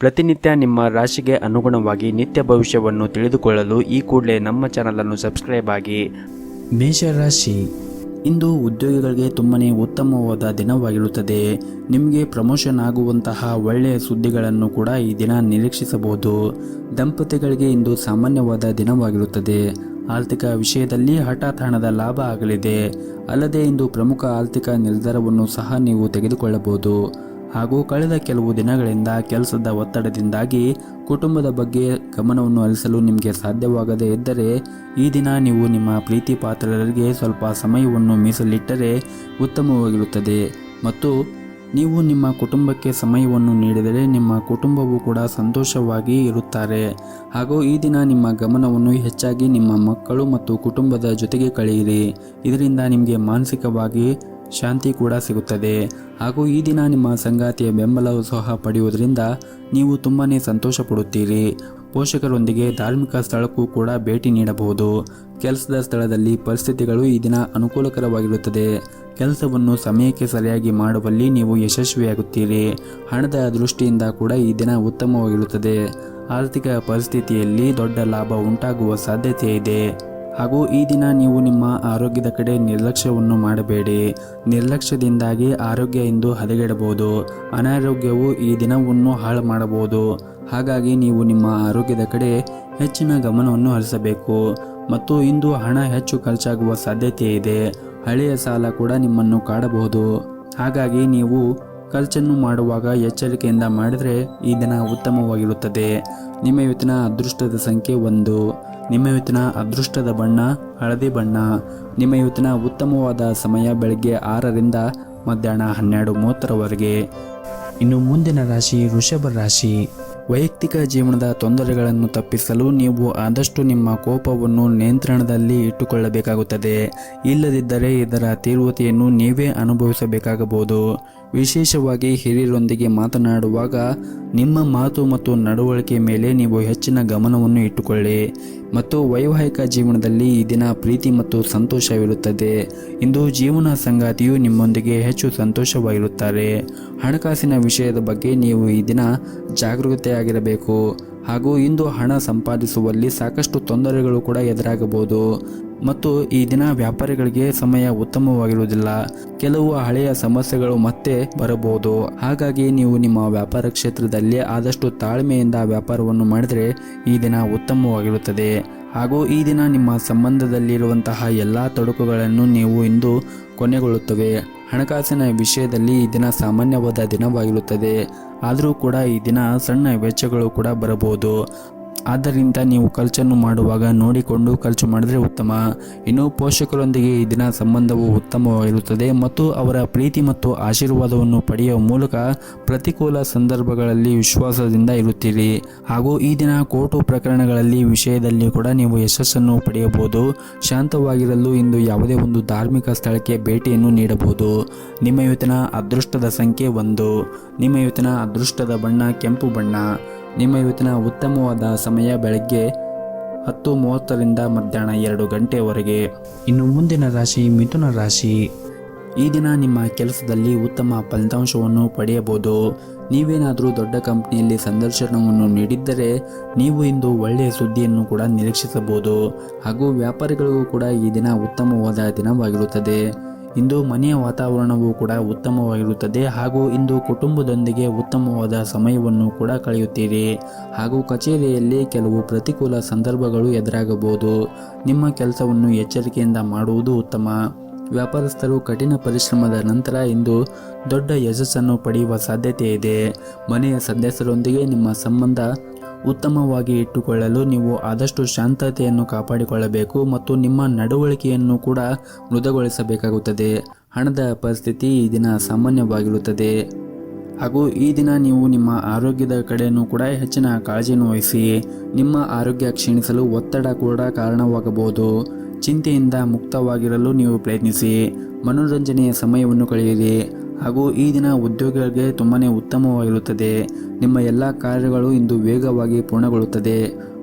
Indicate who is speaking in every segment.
Speaker 1: ಪ್ರತಿನಿತ್ಯ ನಿಮ್ಮ ರಾಶಿಗೆ ಅನುಗುಣವಾಗಿ ನಿತ್ಯ ಭವಿಷ್ಯವನ್ನು ತಿಳಿದುಕೊಳ್ಳಲು ಈ ಕೂಡಲೇ ನಮ್ಮ ಚಾನಲನ್ನು ಸಬ್ಸ್ಕ್ರೈಬ್ ಆಗಿ. ಮೇಷರಾಶಿ, ಇಂದು ಉದ್ಯೋಗಿಗಳಿಗೆ ತುಂಬನೇ ಉತ್ತಮವಾದ ದಿನವಾಗಿರುತ್ತದೆ. ನಿಮಗೆ ಪ್ರಮೋಷನ್ ಆಗುವಂತಹ ಒಳ್ಳೆಯ ಸುದ್ದಿಗಳನ್ನು ಕೂಡ ಈ ದಿನ ನಿರೀಕ್ಷಿಸಬಹುದು. ದಂಪತಿಗಳಿಗೆ ಇಂದು ಸಾಮಾನ್ಯವಾದ ದಿನವಾಗಿರುತ್ತದೆ. ಆರ್ಥಿಕ ವಿಷಯದಲ್ಲಿ ಹಠಾತ್ ಹಣದ ಲಾಭ ಆಗಲಿದೆ. ಅಲ್ಲದೆ ಇಂದು ಪ್ರಮುಖ ಆರ್ಥಿಕ ನಿರ್ಧಾರವನ್ನು ಸಹ ನೀವು ತೆಗೆದುಕೊಳ್ಳಬಹುದು. ಹಾಗೂ ಕಳೆದ ಕೆಲವು ದಿನಗಳಿಂದ ಕೆಲಸದ ಒತ್ತಡದಿಂದಾಗಿ ಕುಟುಂಬದ ಬಗ್ಗೆ ಗಮನವನ್ನು ಹರಿಸಲು ನಿಮಗೆ ಸಾಧ್ಯವಾಗದೇ ಇದ್ದರೆ ಈ ದಿನ ನೀವು ನಿಮ್ಮ ಪ್ರೀತಿ ಪಾತ್ರರಿಗೆ ಸ್ವಲ್ಪ ಸಮಯವನ್ನು ಮೀಸಲಿಟ್ಟರೆ ಉತ್ತಮವಾಗಿರುತ್ತದೆ. ಮತ್ತು ನೀವು ನಿಮ್ಮ ಕುಟುಂಬಕ್ಕೆ ಸಮಯವನ್ನು ನೀಡಿದರೆ ನಿಮ್ಮ ಕುಟುಂಬವು ಕೂಡ ಸಂತೋಷವಾಗಿ ಇರುತ್ತಾರೆ. ಹಾಗೂ ಈ ದಿನ ನಿಮ್ಮ ಗಮನವನ್ನು ಹೆಚ್ಚಾಗಿ ನಿಮ್ಮ ಮಕ್ಕಳು ಮತ್ತು ಕುಟುಂಬದ ಜೊತೆಗೆ ಕಳೆಯಿರಿ. ಇದರಿಂದ ನಿಮಗೆ ಮಾನಸಿಕವಾಗಿ ಶಾಂತಿ ಕೂಡ ಸಿಗುತ್ತದೆ. ಹಾಗೂ ಈ ದಿನ ನಿಮ್ಮ ಸಂಗಾತಿಯ ಬೆಂಬಲವು ಸಹ ಪಡೆಯುವುದರಿಂದ ನೀವು ತುಂಬಾ ಸಂತೋಷ ಪಡುತ್ತೀರಿ. ಪೋಷಕರೊಂದಿಗೆ ಧಾರ್ಮಿಕ ಸ್ಥಳಕ್ಕೂ ಕೂಡ ಭೇಟಿ ನೀಡಬಹುದು. ಕೆಲಸದ ಸ್ಥಳದಲ್ಲಿ ಪರಿಸ್ಥಿತಿಗಳು ಈ ದಿನ ಅನುಕೂಲಕರವಾಗಿರುತ್ತದೆ. ಕೆಲಸವನ್ನು ಸಮಯಕ್ಕೆ ಸರಿಯಾಗಿ ಮಾಡುವಲ್ಲಿ ನೀವು ಯಶಸ್ವಿಯಾಗುತ್ತೀರಿ. ಹಣದ ದೃಷ್ಟಿಯಿಂದ ಕೂಡ ಈ ದಿನ ಉತ್ತಮವಾಗಿರುತ್ತದೆ. ಆರ್ಥಿಕ ಪರಿಸ್ಥಿತಿಯಲ್ಲಿ ದೊಡ್ಡ ಲಾಭ ಉಂಟಾಗುವ ಸಾಧ್ಯತೆ ಇದೆ. ಹಾಗೂ ಈ ದಿನ ನೀವು ನಿಮ್ಮ ಆರೋಗ್ಯದ ಕಡೆ ನಿರ್ಲಕ್ಷ್ಯವನ್ನು ಮಾಡಬೇಡಿ. ನಿರ್ಲಕ್ಷ್ಯದಿಂದಾಗಿ ಆರೋಗ್ಯ ಇಂದು ಹದಗೆಡಬಹುದು. ಅನಾರೋಗ್ಯವು ಈ ದಿನವನ್ನು ಹಾಳು ಮಾಡಬಹುದು. ಹಾಗಾಗಿ ನೀವು ನಿಮ್ಮ ಆರೋಗ್ಯದ ಕಡೆ ಹೆಚ್ಚಿನ ಗಮನವನ್ನು ಹರಿಸಬೇಕು. ಮತ್ತು ಇಂದು ಹಣ ಹೆಚ್ಚು ಖರ್ಚಾಗುವ ಸಾಧ್ಯತೆ ಇದೆ. ಹಳೆಯ ಸಾಲ ಕೂಡ ನಿಮ್ಮನ್ನು ಕಾಡಬಹುದು. ಹಾಗಾಗಿ ನೀವು ಖರ್ಚನ್ನು ಮಾಡುವಾಗ ಎಚ್ಚರಿಕೆಯಿಂದ ಮಾಡಿದರೆ ಈ ದಿನ ಉತ್ತಮವಾಗಿರುತ್ತದೆ. ನಿಮ್ಮ ಇವತ್ತಿನ ಅದೃಷ್ಟದ ಸಂಖ್ಯೆ 1. ನಿಮ್ಮ ಇವತ್ತಿನ ಅದೃಷ್ಟದ ಬಣ್ಣ ಹಳದಿ ಬಣ್ಣ. ನಿಮ್ಮ ಇವತ್ತಿನ ಉತ್ತಮವಾದ ಸಮಯ ಬೆಳಗ್ಗೆ 6ರಿಂದ ಮಧ್ಯಾಹ್ನ 12:30ರವರೆಗೆ. ಇನ್ನು ಮುಂದಿನ ರಾಶಿ ವೃಷಭ ರಾಶಿ. ವೈಯಕ್ತಿಕ ಜೀವನದ ತೊಂದರೆಗಳನ್ನು ತಪ್ಪಿಸಲು ನೀವು ಆದಷ್ಟು ನಿಮ್ಮ ಕೋಪವನ್ನು ನಿಯಂತ್ರಣದಲ್ಲಿ ಇಟ್ಟುಕೊಳ್ಳಬೇಕಾಗುತ್ತದೆ. ಇಲ್ಲದಿದ್ದರೆ ಇದರ ತೀವ್ರತೆಯನ್ನು ನೀವೇ ಅನುಭವಿಸಬೇಕಾಗಬಹುದು. ವಿಶೇಷವಾಗಿ ಹಿರಿಯರೊಂದಿಗೆ ಮಾತನಾಡುವಾಗ ನಿಮ್ಮ ಮಾತು ಮತ್ತು ನಡವಳಿಕೆ ಮೇಲೆ ನೀವು ಹೆಚ್ಚಿನ ಗಮನವನ್ನು ಇಟ್ಟುಕೊಳ್ಳಿ. ಮತ್ತು ವೈವಾಹಿಕ ಜೀವನದಲ್ಲಿ ಈ ದಿನ ಪ್ರೀತಿ ಮತ್ತು ಸಂತೋಷವಿರುತ್ತದೆ. ಇಂದು ಜೀವನ ಸಂಗಾತಿಯು ನಿಮ್ಮೊಂದಿಗೆ ಹೆಚ್ಚು ಸಂತೋಷವಾಗಿರುತ್ತಾರೆ. ಹಣಕಾಸಿನ ವಿಷಯದ ಬಗ್ಗೆ ನೀವು ಈ ದಿನ ಜಾಗರೂಕತೆಯಾಗಿರಬೇಕು. ಹಾಗೂ ಇಂದು ಹಣ ಸಂಪಾದಿಸುವಲ್ಲಿ ಸಾಕಷ್ಟು ತೊಂದರೆಗಳು ಕೂಡ ಎದುರಾಗಬಹುದು. ಮತ್ತು ಈ ದಿನ ವ್ಯಾಪಾರಿಗಳಿಗೆ ಸಮಯ ಉತ್ತಮವಾಗಿರುವುದಿಲ್ಲ. ಕೆಲವು ಹಳೆಯ ಸಮಸ್ಯೆಗಳು ಮತ್ತೆ ಬರಬಹುದು. ಹಾಗಾಗಿ ನೀವು ನಿಮ್ಮ ವ್ಯಾಪಾರ ಕ್ಷೇತ್ರದಲ್ಲಿ ಆದಷ್ಟು ತಾಳ್ಮೆಯಿಂದ ವ್ಯಾಪಾರವನ್ನು ಮಾಡಿದರೆ ಈ ದಿನ ಉತ್ತಮವಾಗಿರುತ್ತದೆ. ಹಾಗೂ ಈ ದಿನ ನಿಮ್ಮ ಸಂಬಂಧದಲ್ಲಿರುವಂತಹ ಎಲ್ಲ ತೊಡಕುಗಳನ್ನು ನೀವು ಇಂದು ಕೊನೆಗೊಳ್ಳುತ್ತವೆ. ಹಣಕಾಸಿನ ವಿಷಯದಲ್ಲಿ ಈ ದಿನ ಸಾಮಾನ್ಯವಾದ ದಿನವಾಗಿರುತ್ತದೆ. ಆದರೂ ಕೂಡ ಈ ದಿನ ಸಣ್ಣ ವೆಚ್ಚಗಳು ಕೂಡ ಬರಬಹುದು. ಆದ್ದರಿಂದ ನೀವು ಖರ್ಚನ್ನು ಮಾಡುವಾಗ ನೋಡಿಕೊಂಡು ಖರ್ಚು ಮಾಡಿದರೆ ಉತ್ತಮ. ಇನ್ನು ಪೋಷಕರೊಂದಿಗೆ ಈ ದಿನ ಸಂಬಂಧವು ಉತ್ತಮವಾಗಿರುತ್ತದೆ ಮತ್ತು ಅವರ ಪ್ರೀತಿ ಮತ್ತು ಆಶೀರ್ವಾದವನ್ನು ಪಡೆಯುವ ಮೂಲಕ ಪ್ರತಿಕೂಲ ಸಂದರ್ಭಗಳಲ್ಲಿ ವಿಶ್ವಾಸದಿಂದ ಇರುತ್ತೀರಿ. ಹಾಗೂ ಈ ದಿನ ಕೋರ್ಟು ಪ್ರಕರಣಗಳಲ್ಲಿ ವಿಷಯದಲ್ಲಿ ಕೂಡ ನೀವು ಯಶಸ್ಸನ್ನು ಪಡೆಯಬಹುದು. ಶಾಂತವಾಗಿರಲು ಇಂದು ಯಾವುದೇ ಒಂದು ಧಾರ್ಮಿಕ ಸ್ಥಳಕ್ಕೆ ಭೇಟಿಯನ್ನು ನೀಡಬಹುದು. ನಿಮ್ಮ ಇವತ್ತಿನ ಅದೃಷ್ಟದ ಸಂಖ್ಯೆ 1. ನಿಮ್ಮ ಇವತ್ತಿನ ಅದೃಷ್ಟದ ಬಣ್ಣ ಕೆಂಪು ಬಣ್ಣ. ನಿಮ್ಮ ಇವತ್ತಿನ ಉತ್ತಮವಾದ ಸಮಯ ಬೆಳಗ್ಗೆ 10:30ರಿಂದ ಮಧ್ಯಾಹ್ನ 2 ಗಂಟೆವರೆಗೆ. ಇನ್ನು ಮುಂದಿನ ರಾಶಿ ಮಿಥುನ ರಾಶಿ. ಈ ದಿನ ನಿಮ್ಮ ಕೆಲಸದಲ್ಲಿ ಉತ್ತಮ ಫಲಿತಾಂಶವನ್ನು ಪಡೆಯಬಹುದು. ನೀವೇನಾದರೂ ದೊಡ್ಡ ಕಂಪನಿಯಲ್ಲಿ ಸಂದರ್ಶನವನ್ನು ನೀಡಿದ್ದರೆ ನೀವು ಇಂದು ಒಳ್ಳೆಯ ಸುದ್ದಿಯನ್ನು ಕೂಡ ನಿರೀಕ್ಷಿಸಬಹುದು. ಹಾಗೂ ವ್ಯಾಪಾರಿಗಳಿಗೂ ಕೂಡ ಈ ದಿನ ಉತ್ತಮವಾದ ದಿನವಾಗಿರುತ್ತದೆ. ಇಂದು ಮನೆಯ ವಾತಾವರಣವು ಕೂಡ ಉತ್ತಮವಾಗಿರುತ್ತದೆ. ಹಾಗೂ ಇಂದು ಕುಟುಂಬದೊಂದಿಗೆ ಉತ್ತಮವಾದ ಸಮಯವನ್ನು ಕೂಡ ಕಳೆಯುತ್ತೀರಿ. ಹಾಗೂ ಕಚೇರಿಯಲ್ಲಿ ಕೆಲವು ಪ್ರತಿಕೂಲ ಸಂದರ್ಭಗಳು ಎದುರಾಗಬಹುದು. ನಿಮ್ಮ ಕೆಲಸವನ್ನು ಎಚ್ಚರಿಕೆಯಿಂದ ಮಾಡುವುದು ಉತ್ತಮ. ವ್ಯಾಪಾರಸ್ಥರು ಕಠಿಣ ಪರಿಶ್ರಮದ ನಂತರ ಇಂದು ದೊಡ್ಡ ಯಶಸ್ಸನ್ನು ಪಡೆಯುವ ಸಾಧ್ಯತೆ ಇದೆ. ಮನೆಯ ಸದಸ್ಯರೊಂದಿಗೆ ನಿಮ್ಮ ಸಂಬಂಧ ಉತ್ತಮವಾಗಿ ಇಟ್ಟುಕೊಳ್ಳಲು ನೀವು ಆದಷ್ಟು ಶಾಂತತೆಯನ್ನು ಕಾಪಾಡಿಕೊಳ್ಳಬೇಕು ಮತ್ತು ನಿಮ್ಮ ನಡವಳಿಕೆಯನ್ನು ಕೂಡ ಮೃದುಗೊಳಿಸಬೇಕಾಗುತ್ತದೆ. ಹಣದ ಪರಿಸ್ಥಿತಿ ಈ ದಿನ ಸಾಮಾನ್ಯವಾಗಿರುತ್ತದೆ. ಹಾಗೂ ಈ ದಿನ ನೀವು ನಿಮ್ಮ ಆರೋಗ್ಯದ ಕಡೆಯೂ ಕೂಡ ಹೆಚ್ಚಿನ ಕಾಳಜಿಯನ್ನು ವಹಿಸಿ. ನಿಮ್ಮ ಆರೋಗ್ಯ ಕ್ಷೀಣಿಸಲು ಒತ್ತಡ ಕೂಡ ಕಾರಣವಾಗಬಹುದು. ಚಿಂತೆಯಿಂದ ಮುಕ್ತವಾಗಿರಲು ನೀವು ಪ್ರಯತ್ನಿಸಿ. ಮನೋರಂಜನೆಯ ಸಮಯವನ್ನು ಕಳೆಯಿರಿ. ಹಾಗೂ ಈ ದಿನ ಉದ್ಯೋಗಿಗಳಿಗೆ ತುಂಬಾ ಉತ್ತಮವಾಗಿರುತ್ತದೆ. ನಿಮ್ಮ ಎಲ್ಲ ಕಾರ್ಯಗಳು ಇಂದು ವೇಗವಾಗಿ ಪೂರ್ಣಗೊಳ್ಳುತ್ತದೆ.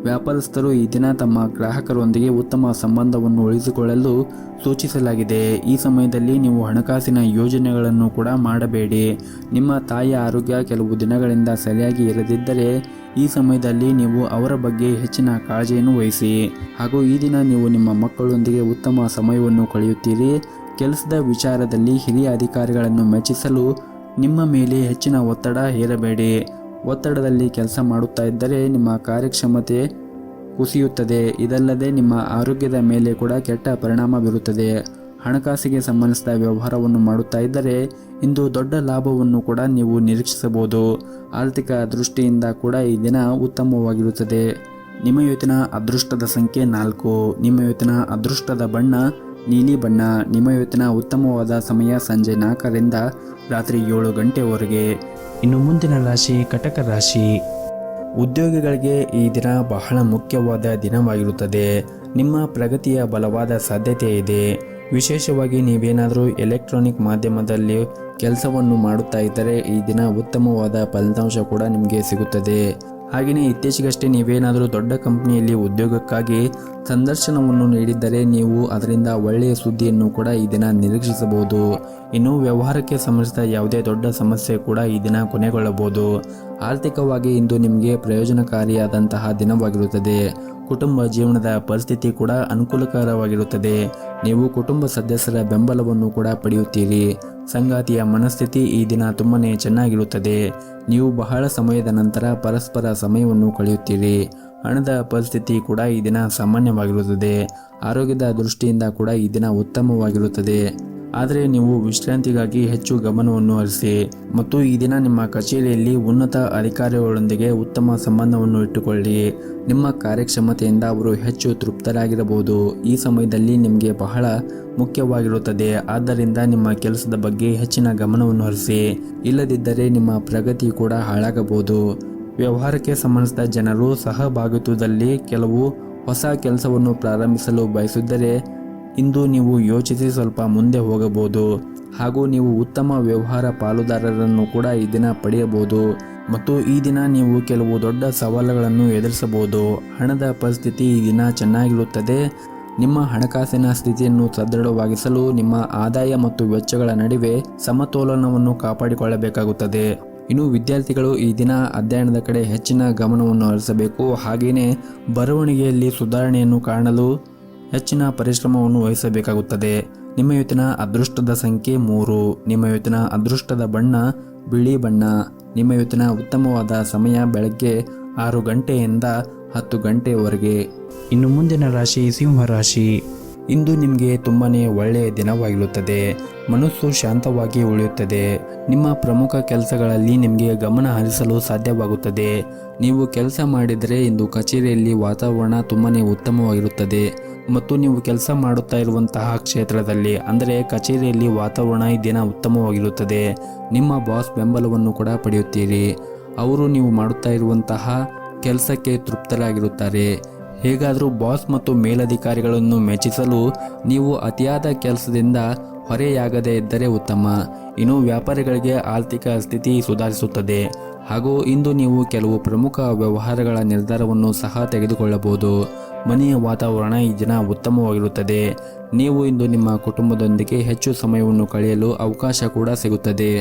Speaker 1: ವ್ಯಾಪಾರಸ್ಥರು ಈ ದಿನ ತಮ್ಮ ಗ್ರಾಹಕರೊಂದಿಗೆ ಉತ್ತಮ ಸಂಬಂಧವನ್ನು ಉಳಿಸಿಕೊಳ್ಳಲು ಸೂಚಿಸಲಾಗಿದೆ. ಈ ಸಮಯದಲ್ಲಿ ನೀವು ಹಣಕಾಸಿನ ಯೋಜನೆಗಳನ್ನು ಕೂಡ ಮಾಡಬೇಡಿ. ನಿಮ್ಮ ತಾಯಿಯ ಆರೋಗ್ಯ ಕೆಲವು ದಿನಗಳಿಂದ ಸರಿಯಾಗಿ ಇರದಿದ್ದರೆ ಈ ಸಮಯದಲ್ಲಿ ನೀವು ಅವರ ಬಗ್ಗೆ ಹೆಚ್ಚಿನ ಕಾಳಜಿಯನ್ನು ವಹಿಸಿ. ಹಾಗೂ ಈ ದಿನ ನೀವು ನಿಮ್ಮ ಮಕ್ಕಳೊಂದಿಗೆ ಉತ್ತಮ ಸಮಯವನ್ನು ಕಳೆಯುತ್ತೀರಿ. ಕೆಲಸದ ವಿಚಾರದಲ್ಲಿ ಹಿರಿಯ ಅಧಿಕಾರಿಗಳನ್ನು ಮೆಚ್ಚಿಸಲು ನಿಮ್ಮ ಮೇಲೆ ಹೆಚ್ಚಿನ ಒತ್ತಡ ಹೇರಬೇಡಿ. ಒತ್ತಡದಲ್ಲಿ ಕೆಲಸ ಮಾಡುತ್ತಾ ಇದ್ದರೆ ನಿಮ್ಮ ಕಾರ್ಯಕ್ಷಮತೆ ಕುಸಿಯುತ್ತದೆ. ಇದಲ್ಲದೆ ನಿಮ್ಮ ಆರೋಗ್ಯದ ಮೇಲೆ ಕೂಡ ಕೆಟ್ಟ ಪರಿಣಾಮ ಬೀರುತ್ತದೆ. ಹಣಕಾಸಿಗೆ ಸಂಬಂಧಿಸಿದ ವ್ಯವಹಾರವನ್ನು ಮಾಡುತ್ತಾ ಇದ್ದರೆ ಇಂದು ದೊಡ್ಡ ಲಾಭವನ್ನು ಕೂಡ ನೀವು ನಿರೀಕ್ಷಿಸಬಹುದು. ಆರ್ಥಿಕ ದೃಷ್ಟಿಯಿಂದ ಕೂಡ ಈ ದಿನ ಉತ್ತಮವಾಗಿರುತ್ತದೆ. ನಿಮ್ಮ ಇವತ್ತಿನ ಅದೃಷ್ಟದ ಸಂಖ್ಯೆ 4. ನಿಮ್ಮ ಇವತ್ತಿನ ಅದೃಷ್ಟದ ಬಣ್ಣ ನೀಲಿ ಬಣ್ಣ. ನಿಮ್ಮ ಇವತ್ತಿನ ಉತ್ತಮವಾದ ಸಮಯ ಸಂಜೆ 4ರಿಂದ ರಾತ್ರಿ 7 ಗಂಟೆವರೆಗೆ. ಇನ್ನು ಮುಂದಿನ ರಾಶಿ ಕಟಕ ರಾಶಿ. ಉದ್ಯೋಗಿಗಳಿಗೆ ಈ ದಿನ ಬಹಳ ಮುಖ್ಯವಾದ ದಿನವಾಗಿರುತ್ತದೆ. ನಿಮ್ಮ ಪ್ರಗತಿಯ ಬಲವಾದ ಸಾಧ್ಯತೆ ಇದೆ. ವಿಶೇಷವಾಗಿ ನೀವೇನಾದರೂ ಎಲೆಕ್ಟ್ರಾನಿಕ್ ಮಾಧ್ಯಮದಲ್ಲಿ ಕೆಲಸವನ್ನು ಮಾಡುತ್ತಾ ಇದ್ದರೆ ಈ ದಿನ ಉತ್ತಮವಾದ ಫಲಿತಾಂಶ ಕೂಡ ನಿಮಗೆ ಸಿಗುತ್ತದೆ. ಹಾಗೆಯೇ ಇತ್ತೀಚೆಗಷ್ಟೇ ನೀವೇನಾದರೂ ದೊಡ್ಡ ಕಂಪನಿಯಲ್ಲಿ ಉದ್ಯೋಗಕ್ಕಾಗಿ ಸಂದರ್ಶನವನ್ನು ನೀಡಿದ್ದರೆ ನೀವು ಅದರಿಂದ ಒಳ್ಳೆಯ ಸುದ್ದಿಯನ್ನು ಕೂಡ ಈ ದಿನ ನಿರೀಕ್ಷಿಸಬಹುದು. ಇನ್ನು ವ್ಯವಹಾರಕ್ಕೆ ಸಂಬಂಧಿಸಿದ ಯಾವುದೇ ದೊಡ್ಡ ಸಮಸ್ಯೆ ಕೂಡ ಈ ದಿನ ಕೊನೆಗೊಳ್ಳಬಹುದು. ಆರ್ಥಿಕವಾಗಿ ಇಂದು ನಿಮಗೆ ಪ್ರಯೋಜನಕಾರಿಯಾದಂತಹ ದಿನವಾಗಿರುತ್ತದೆ. ಕುಟುಂಬ ಜೀವನದ ಪರಿಸ್ಥಿತಿ ಕೂಡ ಅನುಕೂಲಕರವಾಗಿರುತ್ತದೆ. ನೀವು ಕುಟುಂಬ ಸದಸ್ಯರ ಬೆಂಬಲವನ್ನು ಕೂಡ ಪಡೆಯುತ್ತೀರಿ. ಸಂಗಾತಿಯ ಮನಸ್ಥಿತಿ ಈ ದಿನ ತುಂಬನೇ ಚೆನ್ನಾಗಿರುತ್ತದೆ. ನೀವು ಬಹಳ ಸಮಯದ ನಂತರ ಪರಸ್ಪರ ಸಮಯವನ್ನು ಕಳೆಯುತ್ತೀರಿ. ಹಣದ ಪರಿಸ್ಥಿತಿ ಕೂಡ ಈ ದಿನ ಸಾಮಾನ್ಯವಾಗಿರುತ್ತದೆ. ಆರೋಗ್ಯದ ದೃಷ್ಟಿಯಿಂದ ಕೂಡ ಈ ದಿನ ಉತ್ತಮವಾಗಿರುತ್ತದೆ. ಆದರೆ ನೀವು ವಿಶ್ರಾಂತಿಗಾಗಿ ಹೆಚ್ಚು ಗಮನವನ್ನು ಹರಿಸಿ ಮತ್ತು ಈ ದಿನ ನಿಮ್ಮ ಕಚೇರಿಯಲ್ಲಿ ಉನ್ನತ ಅಧಿಕಾರಿಗಳೊಂದಿಗೆ ಉತ್ತಮ ಸಂಬಂಧವನ್ನು ಇಟ್ಟುಕೊಳ್ಳಿ. ನಿಮ್ಮ ಕಾರ್ಯಕ್ಷಮತೆಯಿಂದ ಅವರು ಹೆಚ್ಚು ತೃಪ್ತರಾಗಿರಬಹುದು. ಈ ಸಮಯದಲ್ಲಿ ನಿಮಗೆ ಬಹಳ ಮುಖ್ಯವಾಗಿರುತ್ತದೆ. ಆದ್ದರಿಂದ ನಿಮ್ಮ ಕೆಲಸದ ಬಗ್ಗೆ ಹೆಚ್ಚಿನ ಗಮನವನ್ನು ಹರಿಸಿ. ಇಲ್ಲದಿದ್ದರೆ ನಿಮ್ಮ ಪ್ರಗತಿ ಕೂಡ ಹಾಳಾಗಬಹುದು. ವ್ಯವಹಾರಕ್ಕೆ ಸಂಬಂಧಿಸಿದ ಜನರು ಸಹಭಾಗಿತ್ವದಲ್ಲಿ ಕೆಲವು ಹೊಸ ಕೆಲಸವನ್ನು ಪ್ರಾರಂಭಿಸಲು ಬಯಸಿದ್ದರೆ ಇಂದು ನೀವು ಯೋಚಿಸಿ ಸ್ವಲ್ಪ ಮುಂದೆ ಹೋಗಬಹುದು. ಹಾಗೂ ನೀವು ಉತ್ತಮ ವ್ಯವಹಾರ ಪಾಲುದಾರರನ್ನು ಕೂಡ ಈ ದಿನ ಪಡೆಯಬಹುದು ಮತ್ತು ಈ ದಿನ ನೀವು ಕೆಲವು ದೊಡ್ಡ ಸವಾಲುಗಳನ್ನು ಎದುರಿಸಬಹುದು. ಹಣದ ಪರಿಸ್ಥಿತಿ ಈ ದಿನ ಚೆನ್ನಾಗಿರುತ್ತದೆ. ನಿಮ್ಮ ಹಣಕಾಸಿನ ಸ್ಥಿತಿಯನ್ನು ಸದೃಢವಾಗಿಸಲು ನಿಮ್ಮ ಆದಾಯ ಮತ್ತು ವೆಚ್ಚಗಳ ನಡುವೆ ಸಮತೋಲನವನ್ನು ಕಾಪಾಡಿಕೊಳ್ಳಬೇಕಾಗುತ್ತದೆ. ಇನ್ನು ವಿದ್ಯಾರ್ಥಿಗಳು ಈ ದಿನ ಅಧ್ಯಯನದ ಕಡೆ ಹೆಚ್ಚಿನ ಗಮನವನ್ನು ಹರಿಸಬೇಕು. ಹಾಗೆಯೇ ಬರವಣಿಗೆಯಲ್ಲಿ ಸುಧಾರಣೆಯನ್ನು ಕಾಣಲು ಹೆಚ್ಚಿನ ಪರಿಶ್ರಮವನ್ನು ವಹಿಸಬೇಕಾಗುತ್ತದೆ. ನಿಮ್ಮ ಇವತ್ತಿನ ಅದೃಷ್ಟದ ಸಂಖ್ಯೆ 3. ನಿಮ್ಮ ಇವತ್ತಿನ ಅದೃಷ್ಟದ ಬಣ್ಣ ಬಿಳಿ ಬಣ್ಣ. ನಿಮ್ಮ ಇವತ್ತಿನ ಉತ್ತಮವಾದ ಸಮಯ ಬೆಳಗ್ಗೆ 6 ಗಂಟೆಯಿಂದ 10 ಗಂಟೆವರೆಗೆ. ಇನ್ನು ಮುಂದಿನ ರಾಶಿ ಸಿಂಹ ರಾಶಿ. ಇಂದು ನಿಮಗೆ ತುಂಬಾನೇ ಒಳ್ಳೆಯ ದಿನವಾಗಿರುತ್ತದೆ. ಮನಸ್ಸು ಶಾಂತವಾಗಿ ಉಳಿಯುತ್ತದೆ. ನಿಮ್ಮ ಪ್ರಮುಖ ಕೆಲಸಗಳಲ್ಲಿ ನಿಮಗೆ ಗಮನ ಹರಿಸಲು ಸಾಧ್ಯವಾಗುತ್ತದೆ. ನೀವು ಕೆಲಸ ಮಾಡಿದರೆ ಇಂದು ಕಚೇರಿಯಲ್ಲಿ ವಾತಾವರಣ ತುಂಬಾನೇ ಉತ್ತಮವಾಗಿರುತ್ತದೆ ಮತ್ತು ನೀವು ಕೆಲಸ ಮಾಡುತ್ತಾ ಇರುವಂತಹ ಕ್ಷೇತ್ರದಲ್ಲಿ ಅಂದರೆ ಕಚೇರಿಯಲ್ಲಿ ವಾತಾವರಣ ಈ ದಿನ ಉತ್ತಮವಾಗಿರುತ್ತದೆ. ನಿಮ್ಮ ಬಾಸ್ ಬೆಂಬಲವನ್ನು ಕೂಡ ಪಡೆಯುತ್ತೀರಿ. ಅವರು ನೀವು ಮಾಡುತ್ತಾ ಇರುವಂತಹ ಕೆಲಸಕ್ಕೆ ತೃಪ್ತರಾಗಿರುತ್ತಾರೆ. ಹೇಗಾದರೂ ಬಾಸ್ ಮತ್ತು ಮೇಲಧಿಕಾರಿಗಳನ್ನು ಮೆಚ್ಚಿಸಲು ನೀವು ಅತಿಯಾದ ಕೆಲಸದಿಂದ ಹೊರೆಯಾಗದೇ ಇದ್ದರೆ ಉತ್ತಮ. ಇನ್ನು ವ್ಯಾಪಾರಿಗಳಿಗೆ ಆರ್ಥಿಕ ಸ್ಥಿತಿ ಸುಧಾರಿಸುತ್ತದೆ ಹಾಗೂ ಇಂದು ನೀವು ಕೆಲವು ಪ್ರಮುಖ ವ್ಯವಹಾರಗಳ ನಿರ್ಧಾರವನ್ನು ಸಹ ತೆಗೆದುಕೊಳ್ಳಬಹುದು. ಮನೆಯ ವಾತಾವರಣ ಈ ದಿನ ಉತ್ತಮವಾಗಿರುತ್ತದೆ. ನೀವು ಇಂದು ನಿಮ್ಮ ಕುಟುಂಬದೊಂದಿಗೆ ಹೆಚ್ಚು ಸಮಯವನ್ನು ಕಳೆಯಲು ಅವಕಾಶ ಕೂಡ ಸಿಗುತ್ತದೆ.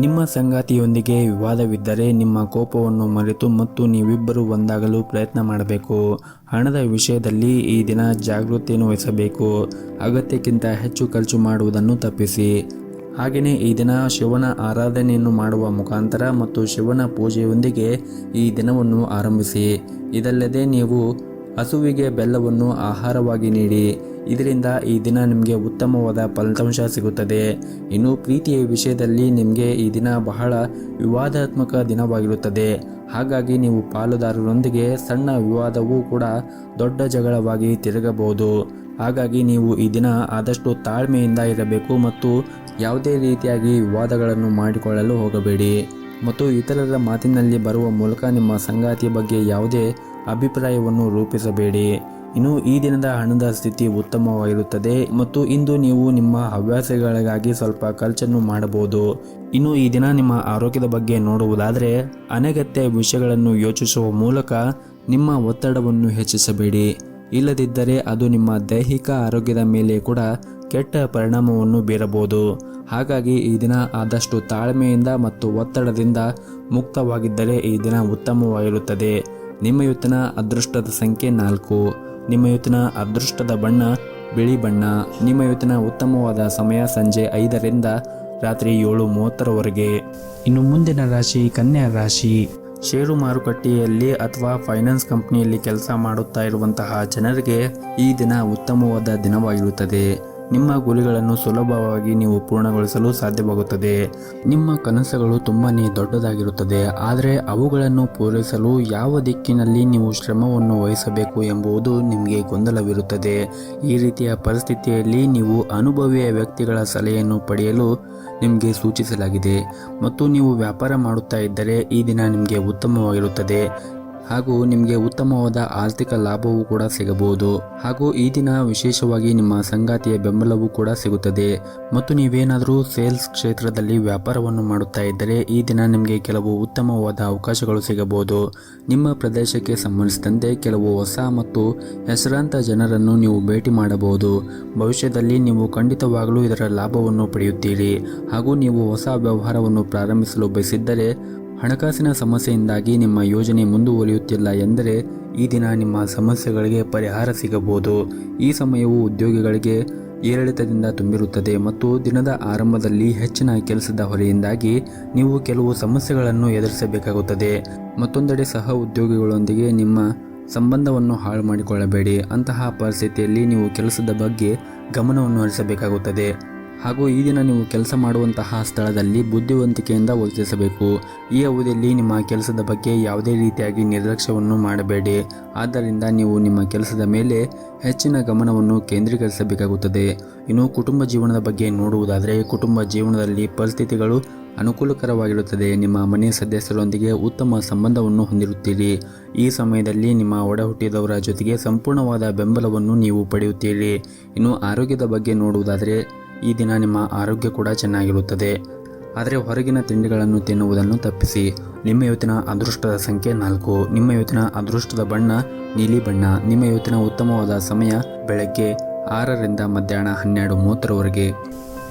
Speaker 1: ನಿಮ್ಮ ಸಂಗಾತಿಯೊಂದಿಗೆ ವಿವಾದವಿದ್ದರೆ ನಿಮ್ಮ ಕೋಪವನ್ನು ಮರೆತು ಮತ್ತು ನೀವಿಬ್ಬರು ಒಂದಾಗಲು ಪ್ರಯತ್ನ ಮಾಡಬೇಕು. ಹಣದ ವಿಷಯದಲ್ಲಿ ಈ ದಿನ ಜಾಗೃತಿಯನ್ನು ವಹಿಸಬೇಕು. ಅಗತ್ಯಕ್ಕಿಂತ ಹೆಚ್ಚು ಖರ್ಚು ಮಾಡುವುದನ್ನು ತಪ್ಪಿಸಿ. ಹಾಗೆಯೇ ಈ ದಿನ ಶಿವನ ಆರಾಧನೆಯನ್ನು ಮಾಡುವ ಮುಖಾಂತರ ಮತ್ತು ಶಿವನ ಪೂಜೆಯೊಂದಿಗೆ ಈ ದಿನವನ್ನು ಆರಂಭಿಸಿ. ಇದಲ್ಲದೆ ನೀವು ಹಸುವಿಗೆ ಬೆಲ್ಲವನ್ನು ಆಹಾರವಾಗಿ ನೀಡಿ. ಇದರಿಂದ ಈ ದಿನ ನಿಮಗೆ ಉತ್ತಮವಾದ ಫಲಿತಾಂಶ ಸಿಗುತ್ತದೆ. ಇನ್ನು ಪ್ರೀತಿಯ ವಿಷಯದಲ್ಲಿ ನಿಮಗೆ ಈ ದಿನ ಬಹಳ ವಿವಾದಾತ್ಮಕ ದಿನವಾಗಿರುತ್ತದೆ. ಹಾಗಾಗಿ ನೀವು ಪಾಲುದಾರರೊಂದಿಗೆ ಸಣ್ಣ ವಿವಾದವೂ ಕೂಡ ದೊಡ್ಡ ಜಗಳವಾಗಿ ತಿರುಗಬಹುದು. ಹಾಗಾಗಿ ನೀವು ಈ ದಿನ ಆದಷ್ಟು ತಾಳ್ಮೆಯಿಂದ ಇರಬೇಕು ಮತ್ತು ಯಾವುದೇ ರೀತಿಯಾಗಿ ವಿವಾದಗಳನ್ನು ಮಾಡಿಕೊಳ್ಳಲು ಹೋಗಬೇಡಿ ಮತ್ತು ಇತರರ ಮಾತಿನಲ್ಲಿ ಬರುವ ಮೂಲಕ ನಿಮ್ಮ ಸಂಗಾತಿಯ ಬಗ್ಗೆ ಯಾವುದೇ ಅಭಿಪ್ರಾಯವನ್ನು ರೂಪಿಸಬೇಡಿ. ಇನ್ನು ಈ ದಿನದ ಹಣದ ಸ್ಥಿತಿ ಉತ್ತಮವಾಗಿರುತ್ತದೆ ಮತ್ತು ಇಂದು ನೀವು ನಿಮ್ಮ ಹವ್ಯಾಸಗಳಿಗಾಗಿ ಸ್ವಲ್ಪ ಖರ್ಚನ್ನು ಮಾಡಬಹುದು. ಇನ್ನು ಈ ದಿನ ನಿಮ್ಮ ಆರೋಗ್ಯದ ಬಗ್ಗೆ ನೋಡುವುದಾದರೆ ಅನಗತ್ಯ ವಿಷಯಗಳನ್ನು ಯೋಚಿಸುವ ಮೂಲಕ ನಿಮ್ಮ ಒತ್ತಡವನ್ನು ಹೆಚ್ಚಿಸಬೇಡಿ. ಇಲ್ಲದಿದ್ದರೆ ಅದು ನಿಮ್ಮ ದೈಹಿಕ ಆರೋಗ್ಯದ ಮೇಲೆ ಕೂಡ ಕೆಟ್ಟ ಪರಿಣಾಮವನ್ನು ಬೀರಬಹುದು. ಹಾಗಾಗಿ ಈ ದಿನ ಆದಷ್ಟು ತಾಳ್ಮೆಯಿಂದ ಮತ್ತು ಒತ್ತಡದಿಂದ ಮುಕ್ತವಾಗಿದ್ದರೆ ಈ ದಿನ ಉತ್ತಮವಾಗಿರುತ್ತದೆ. ನಿಮ್ಮ ಇವತ್ತಿನ ಅದೃಷ್ಟದ ಸಂಖ್ಯೆ 4. ನಿಮ್ಮ ಇವತ್ತಿನ ಅದೃಷ್ಟದ ಬಣ್ಣ ಬಿಳಿ ಬಣ್ಣ. ನಿಮ್ಮ ಇವತ್ತಿನ ಉತ್ತಮವಾದ ಸಮಯ ಸಂಜೆ 5ರಿಂದ ರಾತ್ರಿ 7:30ರವರೆಗೆ. ಇನ್ನು ಮುಂದಿನ ರಾಶಿ ಕನ್ಯಾ ರಾಶಿ. ಷೇರು ಮಾರುಕಟ್ಟೆಯಲ್ಲಿ ಅಥವಾ ಫೈನಾನ್ಸ್ ಕಂಪನಿಯಲ್ಲಿ ಕೆಲಸ ಮಾಡುತ್ತಾ ಇರುವಂತಹ ಜನರಿಗೆ ಈ ದಿನ ಉತ್ತಮವಾದ ದಿನವಾಗಿರುತ್ತದೆ. ನಿಮ್ಮ ಗುರಿಗಳನ್ನು ಸುಲಭವಾಗಿ ನೀವು ಪೂರ್ಣಗೊಳಿಸಲು ಸಾಧ್ಯವಾಗುತ್ತದೆ. ನಿಮ್ಮ ಕನಸುಗಳು ತುಂಬಾನೇ ದೊಡ್ಡದಾಗಿರುತ್ತದೆ. ಆದರೆ ಅವುಗಳನ್ನು ಪೂರೈಸಲು ಯಾವ ದಿಕ್ಕಿನಲ್ಲಿ ನೀವು ಶ್ರಮವನ್ನು ವಹಿಸಬೇಕು ಎಂಬುದು ನಿಮಗೆ ಗೊಂದಲವಿರುತ್ತದೆ. ಈ ರೀತಿಯ ಪರಿಸ್ಥಿತಿಯಲ್ಲಿ ನೀವು ಅನುಭವಿ ವ್ಯಕ್ತಿಗಳ ಸಲಹೆಯನ್ನು ಪಡೆಯಲು ನಿಮಗೆ ಸೂಚಿಸಲಾಗಿದೆ. ಮತ್ತು ನೀವು ವ್ಯಾಪಾರ ಮಾಡುತ್ತಾ ಇದ್ದರೆ ಈ ದಿನ ನಿಮಗೆ ಉತ್ತಮವಾಗಿರುತ್ತದೆ ಹಾಗೂ ನಿಮಗೆ ಉತ್ತಮವಾದ ಆರ್ಥಿಕ ಲಾಭವೂ ಕೂಡ ಸಿಗಬಹುದು. ಹಾಗೂ ಈ ದಿನ ವಿಶೇಷವಾಗಿ ನಿಮ್ಮ ಸಂಗಾತಿಯ ಬೆಂಬಲವೂ ಕೂಡ ಸಿಗುತ್ತದೆ. ಮತ್ತು ನೀವೇನಾದರೂ ಸೇಲ್ಸ್ ಕ್ಷೇತ್ರದಲ್ಲಿ ವ್ಯಾಪಾರವನ್ನು ಮಾಡುತ್ತಾ ಇದ್ದರೆ ಈ ದಿನ ನಿಮಗೆ ಕೆಲವು ಉತ್ತಮವಾದ ಅವಕಾಶಗಳು ಸಿಗಬಹುದು. ನಿಮ್ಮ ಪ್ರದೇಶಕ್ಕೆ ಸಂಬಂಧಿಸಿದಂತೆ ಕೆಲವು ಹೊಸ ಮತ್ತು ಹೆಸರಾಂತ ಜನರನ್ನು ನೀವು ಭೇಟಿ ಮಾಡಬಹುದು. ಭವಿಷ್ಯದಲ್ಲಿ ನೀವು ಖಂಡಿತವಾಗಲೂ ಇದರ ಲಾಭವನ್ನು ಪಡೆಯುತ್ತೀರಿ. ಹಾಗೂ ನೀವು ಹೊಸ ವ್ಯವಹಾರವನ್ನು ಪ್ರಾರಂಭಿಸಲು ಬಯಸಿದ್ದರೆ ಹಣಕಾಸಿನ ಸಮಸ್ಯೆಯಿಂದಾಗಿ ನಿಮ್ಮ ಯೋಜನೆ ಮುಂದುವರಿಯುತ್ತಿಲ್ಲ ಎಂದರೆ ಈ ದಿನ ನಿಮ್ಮ ಸಮಸ್ಯೆಗಳಿಗೆ ಪರಿಹಾರ ಸಿಗಬಹುದು. ಈ ಸಮಯವು ಉದ್ಯೋಗಿಗಳಿಗೆ ಏರಿಳಿತದಿಂದ ತುಂಬಿರುತ್ತದೆ ಮತ್ತು ದಿನದ ಆರಂಭದಲ್ಲಿ ಹೆಚ್ಚಿನ ಕೆಲಸದ ಹೊರೆಯಿಂದಾಗಿ ನೀವು ಕೆಲವು ಸಮಸ್ಯೆಗಳನ್ನು ಎದುರಿಸಬೇಕಾಗುತ್ತದೆ. ಮತ್ತೊಂದೆಡೆ ಸಹ ಉದ್ಯೋಗಿಗಳೊಂದಿಗೆ ನಿಮ್ಮ ಸಂಬಂಧವನ್ನು ಹಾಳು ಮಾಡಿಕೊಳ್ಳಬೇಡಿ. ಅಂತಹ ಪರಿಸ್ಥಿತಿಯಲ್ಲಿ ನೀವು ಕೆಲಸದ ಬಗ್ಗೆ ಗಮನವನ್ನು ಹರಿಸಬೇಕಾಗುತ್ತದೆ. ಹಾಗೂ ಈ ದಿನ ನೀವು ಕೆಲಸ ಮಾಡುವಂತಹ ಸ್ಥಳದಲ್ಲಿ ಬುದ್ಧಿವಂತಿಕೆಯಿಂದ ವರ್ತಿಸಬೇಕು. ಈ ಅವಧಿಯಲ್ಲಿ ನಿಮ್ಮ ಕೆಲಸದ ಬಗ್ಗೆ ಯಾವುದೇ ರೀತಿಯಾಗಿ ನಿರ್ಲಕ್ಷ್ಯವನ್ನು ಮಾಡಬೇಡಿ. ಆದ್ದರಿಂದ ನೀವು ನಿಮ್ಮ ಕೆಲಸದ ಮೇಲೆ ಹೆಚ್ಚಿನ ಗಮನವನ್ನು ಕೇಂದ್ರೀಕರಿಸಬೇಕಾಗುತ್ತದೆ. ಇನ್ನು ಕುಟುಂಬ ಜೀವನದ ಬಗ್ಗೆ ನೋಡುವುದಾದರೆ ಕುಟುಂಬ ಜೀವನದಲ್ಲಿ ಪರಿಸ್ಥಿತಿಗಳು ಅನುಕೂಲಕರವಾಗಿರುತ್ತದೆ. ನಿಮ್ಮ ಮನೆಯ ಸದಸ್ಯರೊಂದಿಗೆ ಉತ್ತಮ ಸಂಬಂಧವನ್ನು ಹೊಂದಿರುತ್ತೀರಿ. ಈ ಸಮಯದಲ್ಲಿ ನಿಮ್ಮ ಒಡ ಹುಟ್ಟಿದವರ ಜೊತೆಗೆ ಸಂಪೂರ್ಣವಾದ ಬೆಂಬಲವನ್ನು ನೀವು ಪಡೆಯುತ್ತೀರಿ. ಇನ್ನು ಆರೋಗ್ಯದ ಬಗ್ಗೆ ನೋಡುವುದಾದರೆ ಈ ದಿನ ನಿಮ್ಮ ಆರೋಗ್ಯ ಕೂಡ ಚೆನ್ನಾಗಿರುತ್ತದೆ. ಆದರೆ ಹೊರಗಿನ ತಿಂಡಿಗಳನ್ನು ತಿನ್ನುವುದನ್ನು ತಪ್ಪಿಸಿ. ನಿಮ್ಮ ಇವತ್ತಿನ ಅದೃಷ್ಟದ ಸಂಖ್ಯೆ 4. ನಿಮ್ಮ ಇವತ್ತಿನ ಅದೃಷ್ಟದ ಬಣ್ಣ ನೀಲಿ ಬಣ್ಣ. ನಿಮ್ಮ ಇವತ್ತಿನ ಉತ್ತಮವಾದ ಸಮಯ ಬೆಳಗ್ಗೆ 6ರಿಂದ ಮಧ್ಯಾಹ್ನ 12:30ರವರೆಗೆ.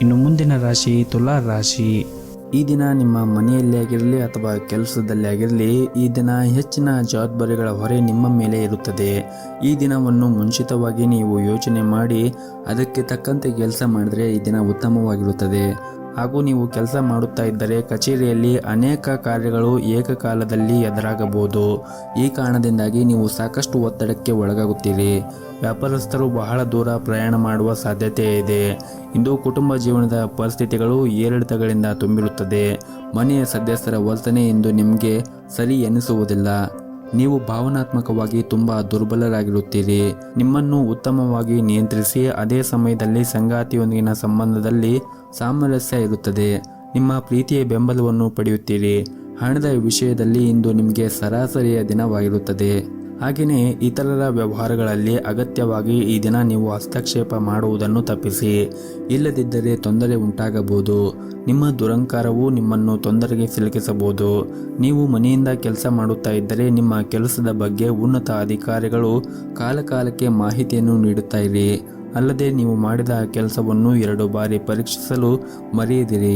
Speaker 1: ಇನ್ನು ಮುಂದಿನ ರಾಶಿ ತುಲಾ ರಾಶಿ. ಈ ದಿನ ನಿಮ್ಮ ಮನೆಯಲ್ಲಿ ಆಗಿರಲಿ ಅಥವಾ ಕೆಲಸದಲ್ಲಿ ಆಗಿರಲಿ ಈ ದಿನ ಹೆಚ್ಚಿನ ಜವಾಬ್ದಾರಿಗಳ ಹೊರೆ ನಿಮ್ಮ ಮೇಲೆ ಇರುತ್ತದೆ. ಈ ದಿನವನ್ನು ಮುಂಚಿತವಾಗಿ ನೀವು ಯೋಚನೆ ಮಾಡಿ ಅದಕ್ಕೆ ತಕ್ಕಂತೆ ಕೆಲಸ ಮಾಡಿದರೆ ಈ ದಿನ ಉತ್ತಮವಾಗಿರುತ್ತದೆ. ಹಾಗೂ ನೀವು ಕೆಲಸ ಮಾಡುತ್ತಾ ಇದ್ದರೆ ಕಚೇರಿಯಲ್ಲಿ ಅನೇಕ ಕಾರ್ಯಗಳು ಏಕಕಾಲದಲ್ಲಿ ಎದುರಾಗಬಹುದು. ಈ ಕಾರಣದಿಂದಾಗಿ ನೀವು ಸಾಕಷ್ಟು ಒತ್ತಡಕ್ಕೆ ಒಳಗಾಗುತ್ತೀರಿ. ವ್ಯಾಪಾರಸ್ಥರು ಬಹಳ ದೂರ ಪ್ರಯಾಣ ಮಾಡುವ ಸಾಧ್ಯತೆ ಇದೆ. ಇಂದು ಕುಟುಂಬ ಜೀವನದ ಪರಿಸ್ಥಿತಿಗಳು ಏರಿಳಿತಗಳಿಂದ ತುಂಬಿರುತ್ತದೆ. ಮನೆಯ ಸದಸ್ಯರ ವರ್ತನೆ ಇಂದು ನಿಮಗೆ ಸರಿ ಎನಿಸುವುದಿಲ್ಲ. ನೀವು ಭಾವನಾತ್ಮಕವಾಗಿ ತುಂಬ ದುರ್ಬಲರಾಗಿರುತ್ತೀರಿ. ನಿಮ್ಮನ್ನು ಉತ್ತಮವಾಗಿ ನಿಯಂತ್ರಿಸಿ ಅದೇ ಸಮಯದಲ್ಲಿ ಸಂಗಾತಿಯೊಂದಿಗಿನ ಸಂಬಂಧದಲ್ಲಿ ಸಾಮರಸ್ಯ ಇರುತ್ತದೆ. ನಿಮ್ಮ ಪ್ರೀತಿಯ ಬೆಂಬಲವನ್ನು ಪಡೆಯುತ್ತೀರಿ. ಹಣದ ವಿಷಯದಲ್ಲಿ ಇಂದು ನಿಮಗೆ ಸರಾಸರಿಯ ದಿನವಾಗಿರುತ್ತದೆ. ಹಾಗೆಯೇ ಇತರರ ವ್ಯವಹಾರಗಳಲ್ಲಿ ಅಗತ್ಯವಾಗಿ ಈ ದಿನ ನೀವು ಹಸ್ತಕ್ಷೇಪ ಮಾಡುವುದನ್ನು ತಪ್ಪಿಸಿ. ಇಲ್ಲದಿದ್ದರೆ ತೊಂದರೆ ಉಂಟಾಗಬಹುದು. ನಿಮ್ಮ ದುರಂಕಾರವು ನಿಮ್ಮನ್ನು ತೊಂದರೆಗೆ ಸಿಲುಕಿಸಬಹುದು. ನೀವು ಮನೆಯಿಂದ ಕೆಲಸ ಮಾಡುತ್ತಾ ಇದ್ದರೆ ನಿಮ್ಮ ಕೆಲಸದ ಬಗ್ಗೆ ಉನ್ನತ ಅಧಿಕಾರಿಗಳು ಕಾಲಕಾಲಕ್ಕೆ ಮಾಹಿತಿಯನ್ನು ನೀಡುತ್ತಾ ಇರಿ. ಅಲ್ಲದೆ ನೀವು ಮಾಡಿದ ಕೆಲಸವನ್ನು 2 ಬಾರಿ ಪರೀಕ್ಷಿಸಲು ಮರೆಯದಿರಿ.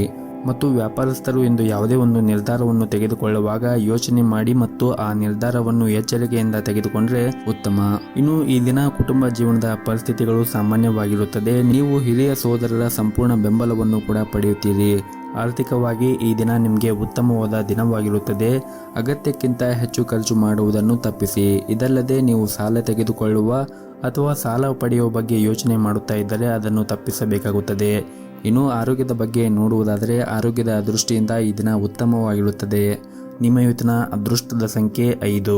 Speaker 1: ಮತ್ತು ವ್ಯಾಪಾರಸ್ಥರು ಇಂದು ಯಾವುದೇ ಒಂದು ನಿರ್ಧಾರವನ್ನು ತೆಗೆದುಕೊಳ್ಳುವಾಗ ಯೋಚನೆ ಮಾಡಿ ಮತ್ತು ಆ ನಿರ್ಧಾರವನ್ನು ಎಚ್ಚರಿಕೆಯಿಂದ ತೆಗೆದುಕೊಂಡ್ರೆ ಉತ್ತಮ. ಇನ್ನು ಈ ದಿನ ಕುಟುಂಬ ಜೀವನದ ಪರಿಸ್ಥಿತಿಗಳು ಸಾಮಾನ್ಯವಾಗಿರುತ್ತದೆ. ನೀವು ಹಿರಿಯ ಸೋದರರ ಸಂಪೂರ್ಣ ಬೆಂಬಲವನ್ನು ಕೂಡ ಪಡೆಯುತ್ತೀರಿ. ಆರ್ಥಿಕವಾಗಿ ಈ ದಿನ ನಿಮಗೆ ಉತ್ತಮವಾದ ದಿನವಾಗಿರುತ್ತದೆ. ಅಗತ್ಯಕ್ಕಿಂತ ಹೆಚ್ಚು ಖರ್ಚು ಮಾಡುವುದನ್ನು ತಪ್ಪಿಸಿ. ಇದಲ್ಲದೆ ನೀವು ಸಾಲ ತೆಗೆದುಕೊಳ್ಳುವ ಅಥವಾ ಸಾಲ ಪಡೆಯುವ ಬಗ್ಗೆ ಯೋಚನೆ ಮಾಡುತ್ತಾ ಇದ್ದರೆ ಅದನ್ನು ತಪ್ಪಿಸಬೇಕಾಗುತ್ತದೆ. ಇನ್ನು ಆರೋಗ್ಯದ ಬಗ್ಗೆ ನೋಡುವುದಾದರೆ ಆರೋಗ್ಯದ ದೃಷ್ಟಿಯಿಂದ ಈ ದಿನ ಉತ್ತಮವಾಗಿರುತ್ತದೆ. ನಿಮ್ಮ ಇವತ್ತಿನ ಅದೃಷ್ಟದ ಸಂಖ್ಯೆ 5.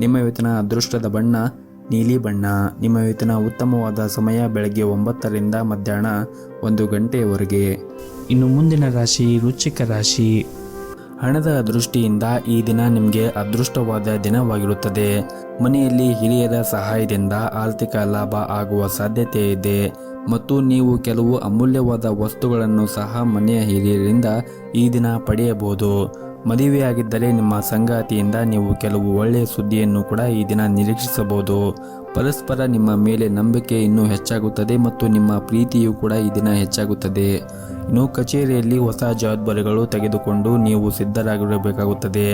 Speaker 1: ನಿಮ್ಮ ಇವತ್ತಿನ ಅದೃಷ್ಟದ ಬಣ್ಣ ನೀಲಿ ಬಣ್ಣ. ನಿಮ್ಮ ಇವತ್ತಿನ ಉತ್ತಮವಾದ ಸಮಯ ಬೆಳಗ್ಗೆ 9ರಿಂದ ಮಧ್ಯಾಹ್ನ 1 ಗಂಟೆಯವರೆಗೆ. ಇನ್ನು ಮುಂದಿನ ರಾಶಿ ವೃಶ್ಚಿಕ ರಾಶಿ. ಹಣದ ದೃಷ್ಟಿಯಿಂದ ಈ ದಿನ ನಿಮಗೆ ಅದೃಷ್ಟವಾದ ದಿನವಾಗಿರುತ್ತದೆ. ಮನೆಯಲ್ಲಿ ಹಿರಿಯರ ಸಹಾಯದಿಂದ ಆರ್ಥಿಕ ಲಾಭ ಆಗುವ ಸಾಧ್ಯತೆ ಇದೆ ಮತ್ತು ನೀವು ಕೆಲವು ಅಮೂಲ್ಯವಾದ ವಸ್ತುಗಳನ್ನು ಸಹ ಮನೆಯ ಹಿರಿಯರಿಂದ ಈ ದಿನ ಪಡೆಯಬಹುದು. ಮದುವೆಯಾಗಿದ್ದರೆ ನಿಮ್ಮ ಸಂಗಾತಿಯಿಂದ ನೀವು ಕೆಲವು ಒಳ್ಳೆಯ ಸುದ್ದಿಯನ್ನು ಕೂಡ ಈ ದಿನ ನಿರೀಕ್ಷಿಸಬಹುದು. ಪರಸ್ಪರ ನಿಮ್ಮ ಮೇಲೆ ನಂಬಿಕೆ ಇನ್ನೂ ಹೆಚ್ಚಾಗುತ್ತದೆ ಮತ್ತು ನಿಮ್ಮ ಪ್ರೀತಿಯೂ ಕೂಡ ಈ ದಿನ ಹೆಚ್ಚಾಗುತ್ತದೆ. ಇನ್ನು ಕಚೇರಿಯಲ್ಲಿ ಹೊಸ ಜವಾಬ್ದಾರಿಗಳು ತೆಗೆದುಕೊಂಡು ನೀವು ಸಿದ್ಧರಾಗಿರಬೇಕಾಗುತ್ತದೆ.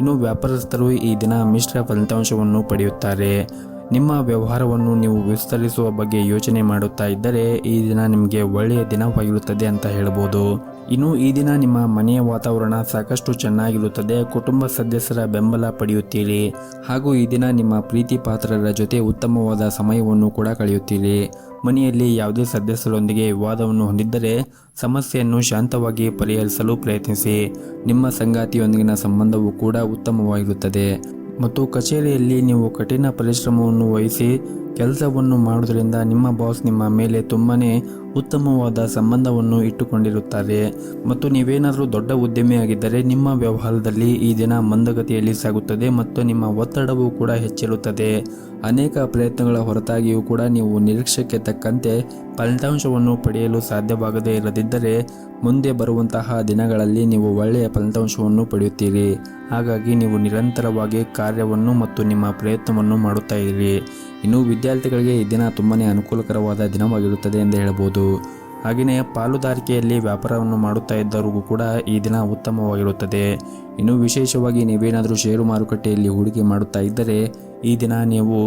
Speaker 1: ಇನ್ನು ವ್ಯಾಪಾರಸ್ಥರು ಈ ದಿನ ಮಿಶ್ರ ಫಲಿತಾಂಶವನ್ನು ಪಡೆಯುತ್ತಾರೆ. ನಿಮ್ಮ ವ್ಯವಹಾರವನ್ನು ನೀವು ವಿಸ್ತರಿಸುವ ಬಗ್ಗೆ ಯೋಚನೆ ಮಾಡುತ್ತಾ ಇದ್ದರೆ ಈ ದಿನ ನಿಮಗೆ ಒಳ್ಳೆಯ ದಿನವಾಗಿರುತ್ತದೆ ಅಂತ ಹೇಳ್ಬೋದು. ಇನ್ನು ಈ ದಿನ ನಿಮ್ಮ ಮನೆಯ ವಾತಾವರಣ ಸಾಕಷ್ಟು ಚೆನ್ನಾಗಿರುತ್ತದೆ. ಕುಟುಂಬ ಸದಸ್ಯರ ಬೆಂಬಲ ಪಡೆಯುತ್ತೀರಿ ಹಾಗೂ ಈ ದಿನ ನಿಮ್ಮ ಪ್ರೀತಿ ಪಾತ್ರರ ಜೊತೆ ಉತ್ತಮವಾದ ಸಮಯವನ್ನು ಕೂಡ ಕಳೆಯುತ್ತೀರಿ. ಮನೆಯಲ್ಲಿ ಯಾವುದೇ ಸದಸ್ಯರೊಂದಿಗೆ ವಿವಾದವನ್ನು ಹೊಂದಿದ್ದರೆ ಸಮಸ್ಯೆಯನ್ನು ಶಾಂತವಾಗಿ ಪರಿಹರಿಸಲು ಪ್ರಯತ್ನಿಸಿ. ನಿಮ್ಮ ಸಂಗಾತಿಯೊಂದಿಗಿನ ಸಂಬಂಧವು ಕೂಡ ಉತ್ತಮವಾಗಿರುತ್ತದೆ ಮತ್ತು ಕಚೇರಿಯಲ್ಲಿ ನೀವು ಕಠಿಣ ಪರಿಶ್ರಮವನ್ನು ವಹಿಸಿ ಕೆಲಸವನ್ನು ಮಾಡುವುದರಿಂದ ನಿಮ್ಮ ಬಾಸ್ ನಿಮ್ಮ ಮೇಲೆ ತುಂಬನೇ ಉತ್ತಮವಾದ ಸಂಬಂಧವನ್ನು ಇಟ್ಟುಕೊಂಡಿರುತ್ತಾರೆ ಮತ್ತು ನೀವೇನಾದರೂ ದೊಡ್ಡ ಉದ್ಯಮಿಯಾಗಿದ್ದರೆ ನಿಮ್ಮ ವ್ಯವಹಾರದಲ್ಲಿ ಈ ದಿನ ಮಂದಗತಿಯಲ್ಲಿ ಸಾಗುತ್ತದೆ ಮತ್ತು ನಿಮ್ಮ ಒತ್ತಡವೂ ಕೂಡ ಹೆಚ್ಚಿರುತ್ತದೆ. ಅನೇಕ ಪ್ರಯತ್ನಗಳ ಹೊರತಾಗಿಯೂ ಕೂಡ ನೀವು ನಿರೀಕ್ಷೆಗೆ ತಕ್ಕಂತೆ ಫಲಿತಾಂಶವನ್ನು ಪಡೆಯಲು ಸಾಧ್ಯವಾಗದೇ ಇರದಿದ್ದರೆ ಮುಂದೆ ಬರುವಂತಹ ದಿನಗಳಲ್ಲಿ ನೀವು ಒಳ್ಳೆಯ ಫಲಿತಾಂಶವನ್ನು ಪಡೆಯುತ್ತೀರಿ. ಹಾಗಾಗಿ ನೀವು ನಿರಂತರವಾಗಿ ಕಾರ್ಯವನ್ನು ಮತ್ತು ನಿಮ್ಮ ಪ್ರಯತ್ನವನ್ನು ಮಾಡುತ್ತಾ ಇರಿ. ಇನ್ನು ವಿದ್ಯಾರ್ಥಿಗಳಿಗೆ ಈ ದಿನ ತುಂಬನೇ ಅನುಕೂಲಕರವಾದ ದಿನವಾಗಿರುತ್ತದೆ ಎಂದು ಹೇಳಬಹುದು. ಹಾಗೆಯೇ ಪಾಲುದಾರಿಕೆಯಲ್ಲಿ ವ್ಯಾಪಾರವನ್ನು ಮಾಡುತ್ತಾ ಇದ್ದವರಿಗೂ ಕೂಡ ಈ ದಿನ ಉತ್ತಮವಾಗಿರುತ್ತದೆ. ಇನ್ನು ವಿಶೇಷವಾಗಿ ನೀವೇನಾದರೂ ಷೇರು ಮಾರುಕಟ್ಟೆಯಲ್ಲಿ ಹೂಡಿಕೆ ಮಾಡುತ್ತಾ ಇದ್ದರೆ ಈ ದಿನ ನೀವು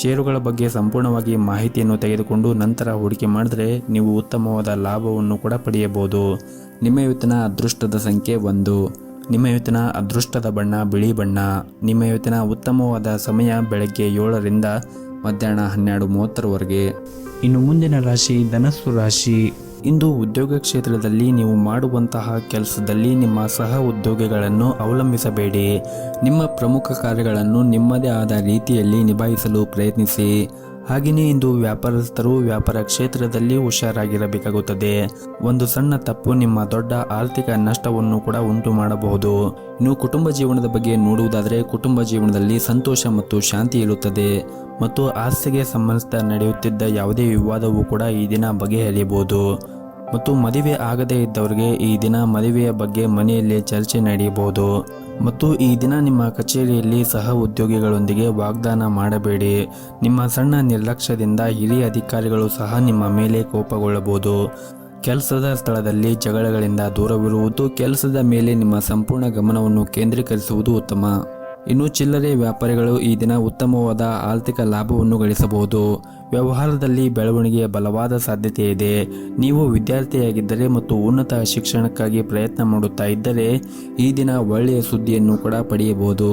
Speaker 1: ಷೇರುಗಳ ಬಗ್ಗೆ ಸಂಪೂರ್ಣವಾಗಿ ಮಾಹಿತಿಯನ್ನು ತೆಗೆದುಕೊಂಡು ನಂತರ ಹೂಡಿಕೆ ಮಾಡಿದ್ರೆ ನೀವು ಉತ್ತಮವಾದ ಲಾಭವನ್ನು ಕೂಡ ಪಡೆಯಬಹುದು. ನಿಮ್ಮ ಇವತ್ತಿನ ಅದೃಷ್ಟದ ಸಂಖ್ಯೆ 1. ನಿಮ್ಮ ಇವತ್ತಿನ ಅದೃಷ್ಟದ ಬಣ್ಣ ಬಿಳಿ ಬಣ್ಣ. ನಿಮ್ಮ ಇವತ್ತಿನ ಉತ್ತಮವಾದ ಸಮಯ ಬೆಳಗ್ಗೆ 7ರಿಂದ ಮಧ್ಯಾಹ್ನ 12:30ರವರೆಗೆ. ಇನ್ನು ಮುಂದಿನ ರಾಶಿ ಧನಸ್ಸು ರಾಶಿ. ಇಂದು ಉದ್ಯೋಗ ಕ್ಷೇತ್ರದಲ್ಲಿ ನೀವು ಮಾಡುವಂತಹ ಕೆಲಸದಲ್ಲಿ ನಿಮ್ಮ ಸಹ ಉದ್ಯೋಗಿಗಳನ್ನು ಅವಲಂಬಿಸಬೇಡಿ. ನಿಮ್ಮ ಪ್ರಮುಖ ಕಾರ್ಯಗಳನ್ನು ನಿಮ್ಮದೇ ಆದ ರೀತಿಯಲ್ಲಿ ನಿಭಾಯಿಸಲು ಪ್ರಯತ್ನಿಸಿ. ಹಾಗೆಯೇ ಇಂದು ವ್ಯಾಪಾರಸ್ಥರು ವ್ಯಾಪಾರ ಕ್ಷೇತ್ರದಲ್ಲಿ ಹುಷಾರಾಗಿರಬೇಕಾಗುತ್ತದೆ. ಒಂದು ಸಣ್ಣ ತಪ್ಪು ನಿಮ್ಮ ದೊಡ್ಡ ಆರ್ಥಿಕ ನಷ್ಟವನ್ನು ಕೂಡ ಉಂಟು ಮಾಡಬಹುದು. ಇನ್ನು ಕುಟುಂಬ ಜೀವನದ ಬಗ್ಗೆ ನೋಡುವುದಾದರೆ ಕುಟುಂಬ ಜೀವನದಲ್ಲಿ ಸಂತೋಷ ಮತ್ತು ಶಾಂತಿ ಇರುತ್ತದೆ ಮತ್ತು ಆಸ್ತಿಗೆ ಸಂಬಂಧಿಸಿದ ನಡೆಯುತ್ತಿದ್ದ ಯಾವುದೇ ವಿವಾದವೂ ಕೂಡ ಈ ದಿನ ಬಗೆಹರಿಯಬಹುದು. ಮತ್ತು ಮದುವೆ ಆಗದೇ ಇದ್ದವರಿಗೆ ಈ ದಿನ ಮದುವೆಯ ಬಗ್ಗೆ ಮನೆಯಲ್ಲಿ ಚರ್ಚೆ ನಡೆಯಬಹುದು. ಮತ್ತು ಈ ದಿನ ನಿಮ್ಮ ಕಚೇರಿಯಲ್ಲಿ ಸಹ ಉದ್ಯೋಗಿಗಳೊಂದಿಗೆ ವಾಗ್ದಾನ ಮಾಡಬೇಡಿ. ನಿಮ್ಮ ಸಣ್ಣ ನಿರ್ಲಕ್ಷ್ಯದಿಂದ ಹಿರಿಯ ಅಧಿಕಾರಿಗಳು ಸಹ ನಿಮ್ಮ ಮೇಲೆ ಕೋಪಗೊಳ್ಳಬಹುದು. ಕೆಲಸದ ಸ್ಥಳದಲ್ಲಿ ಜಗಳಗಳಿಂದ ದೂರವಿರುವುದು, ಕೆಲಸದ ಮೇಲೆ ನಿಮ್ಮ ಸಂಪೂರ್ಣ ಗಮನವನ್ನು ಕೇಂದ್ರೀಕರಿಸುವುದು ಉತ್ತಮ. ಇನ್ನು ಚಿಲ್ಲರೆ ವ್ಯಾಪಾರಿಗಳು ಈ ದಿನ ಉತ್ತಮವಾದ ಆರ್ಥಿಕ ಲಾಭವನ್ನು ಗಳಿಸಬಹುದು. ವ್ಯವಹಾರದಲ್ಲಿ ಬೆಳವಣಿಗೆಯ ಬಲವಾದ ಸಾಧ್ಯತೆ ಇದೆ. ನೀವು ವಿದ್ಯಾರ್ಥಿಯಾಗಿದ್ದರೆ ಮತ್ತು ಉನ್ನತ ಶಿಕ್ಷಣಕ್ಕಾಗಿ ಪ್ರಯತ್ನ ಮಾಡುತ್ತಾ ಇದ್ದರೆ ಈ ದಿನ ಒಳ್ಳೆಯ ಸುದ್ದಿಯನ್ನು ಕೂಡ ಪಡೆಯಬಹುದು.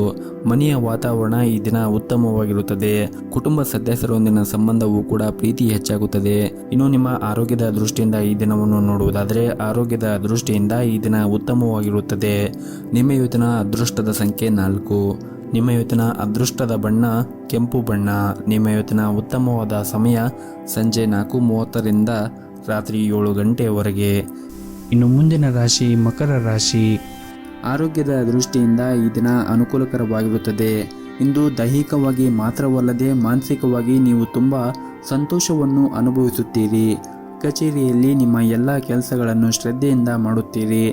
Speaker 1: ಮನೆಯ ವಾತಾವರಣ ಈ ದಿನ ಉತ್ತಮವಾಗಿರುತ್ತದೆ. ಕುಟುಂಬ ಸದಸ್ಯರೊಂದಿಗಿನ ಸಂಬಂಧವೂ ಕೂಡ ಪ್ರೀತಿ ಹೆಚ್ಚಾಗುತ್ತದೆ. ಇನ್ನು ನಿಮ್ಮ ಆರೋಗ್ಯದ ದೃಷ್ಟಿಯಿಂದ ಈ ದಿನವನ್ನು ನೋಡುವುದಾದರೆ ಆರೋಗ್ಯದ ದೃಷ್ಟಿಯಿಂದ ಈ ದಿನ ಉತ್ತಮವಾಗಿರುತ್ತದೆ. ನಿಮ್ಮ ಇವತ್ತಿನ ಅದೃಷ್ಟದ ಸಂಖ್ಯೆ 4. ನಿಮ್ಮ ಇವತ್ತಿನ ಅದೃಷ್ಟದ ಬಣ್ಣ ಕೆಂಪು ಬಣ್ಣ. ನಿಮ್ಮ ಇವತ್ತಿನ ಉತ್ತಮವಾದ ಸಮಯ ಸಂಜೆ 4:30ರಿಂದ ರಾತ್ರಿ 7 ಗಂಟೆಯವರೆಗೆ. ಇನ್ನು ಮುಂದಿನ ರಾಶಿ ಮಕರ ರಾಶಿ. ಆರೋಗ್ಯದ ದೃಷ್ಟಿಯಿಂದ ಈ ದಿನ ಅನುಕೂಲಕರವಾಗಿರುತ್ತದೆ. ಇಂದು ದೈಹಿಕವಾಗಿ ಮಾತ್ರವಲ್ಲದೆ ಮಾನಸಿಕವಾಗಿ ನೀವು ತುಂಬ ಸಂತೋಷವನ್ನು ಅನುಭವಿಸುತ್ತೀರಿ. ಕಚೇರಿಯಲ್ಲಿ ನಿಮ್ಮ ಎಲ್ಲ ಕೆಲಸಗಳನ್ನು ಶ್ರದ್ಧೆಯಿಂದ ಮಾಡುತ್ತೀರಿ.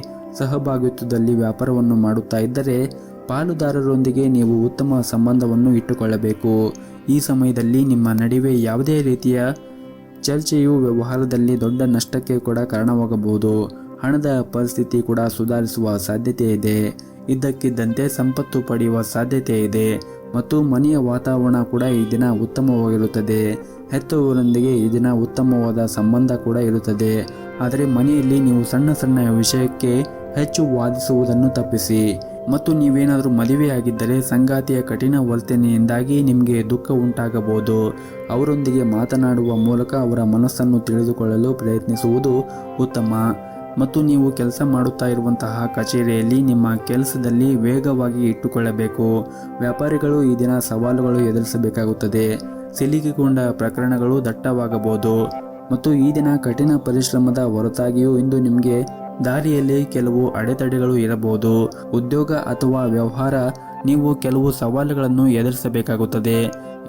Speaker 1: ಸಹಭಾಗಿತ್ವದಲ್ಲಿ ವ್ಯಾಪಾರವನ್ನು ಮಾಡುತ್ತಾ ಇದ್ದರೆ ಪಾಲುದಾರರೊಂದಿಗೆ ನೀವು ಉತ್ತಮ ಸಂಬಂಧವನ್ನು ಇಟ್ಟುಕೊಳ್ಳಬೇಕು. ಈ ಸಮಯದಲ್ಲಿ ನಿಮ್ಮ ನಡುವೆ ಯಾವುದೇ ರೀತಿಯ ಚರ್ಚೆಯು ವ್ಯವಹಾರದಲ್ಲಿ ದೊಡ್ಡ ನಷ್ಟಕ್ಕೆ ಕೂಡ ಕಾರಣವಾಗಬಹುದು. ಹಣದ ಪರಿಸ್ಥಿತಿ ಕೂಡ ಸುಧಾರಿಸುವ ಸಾಧ್ಯತೆ ಇದೆ. ಇದ್ದಕ್ಕಿದ್ದಂತೆ ಸಂಪತ್ತು ಪಡೆಯುವ ಸಾಧ್ಯತೆ ಇದೆ ಮತ್ತು ಮನೆಯ ವಾತಾವರಣ ಕೂಡ ಈ ದಿನ ಉತ್ತಮವಾಗಿರುತ್ತದೆ. ಹೆತ್ತವರೊಂದಿಗೆ ಈ ದಿನ ಉತ್ತಮವಾದ ಸಂಬಂಧ ಕೂಡ ಇರುತ್ತದೆ. ಆದರೆ ಮನೆಯಲ್ಲಿ ನೀವು ಸಣ್ಣ ಸಣ್ಣ ವಿಷಯಕ್ಕೆ ಹೆಚ್ಚು ವಾದಿಸುವುದನ್ನು ತಪ್ಪಿಸಿ. ಮತ್ತು ನೀವೇನಾದರೂ ಮದುವೆಯಾಗಿದ್ದರೆ ಸಂಗಾತಿಯ ಕಠಿಣ ವರ್ತನೆಯಿಂದಾಗಿ ನಿಮಗೆ ದುಃಖ ಉಂಟಾಗಬಹುದು. ಅವರೊಂದಿಗೆ ಮಾತನಾಡುವ ಮೂಲಕ ಅವರ ಮನಸ್ಸನ್ನು ತಿಳಿದುಕೊಳ್ಳಲು ಪ್ರಯತ್ನಿಸುವುದು ಉತ್ತಮ. ಮತ್ತು ನೀವು ಕೆಲಸ ಮಾಡುತ್ತಾ ಇರುವಂತಹ ಕಚೇರಿಯಲ್ಲಿ ನಿಮ್ಮ ಕೆಲಸದಲ್ಲಿ ವೇಗವಾಗಿ ಇಟ್ಟುಕೊಳ್ಳಬೇಕು. ವ್ಯಾಪಾರಿಗಳು ಈ ದಿನ ಸವಾಲುಗಳು ಎದುರಿಸಬೇಕಾಗುತ್ತದೆ. ಸಿಲುಕಿಕೊಂಡ ಪ್ರಕರಣಗಳು ದಟ್ಟವಾಗಬಹುದು ಮತ್ತು ಈ ದಿನ ಕಠಿಣ ಪರಿಶ್ರಮದ ಹೊರತಾಗಿಯೂ ಇಂದು ನಿಮಗೆ ದಾರಿಯಲ್ಲಿ ಕೆಲವು ಅಡೆತಡೆಗಳು ಇರಬಹುದು. ಉದ್ಯೋಗ ಅಥವಾ ವ್ಯವಹಾರ ನೀವು ಕೆಲವು ಸವಾಲುಗಳನ್ನು ಎದುರಿಸಬೇಕಾಗುತ್ತದೆ.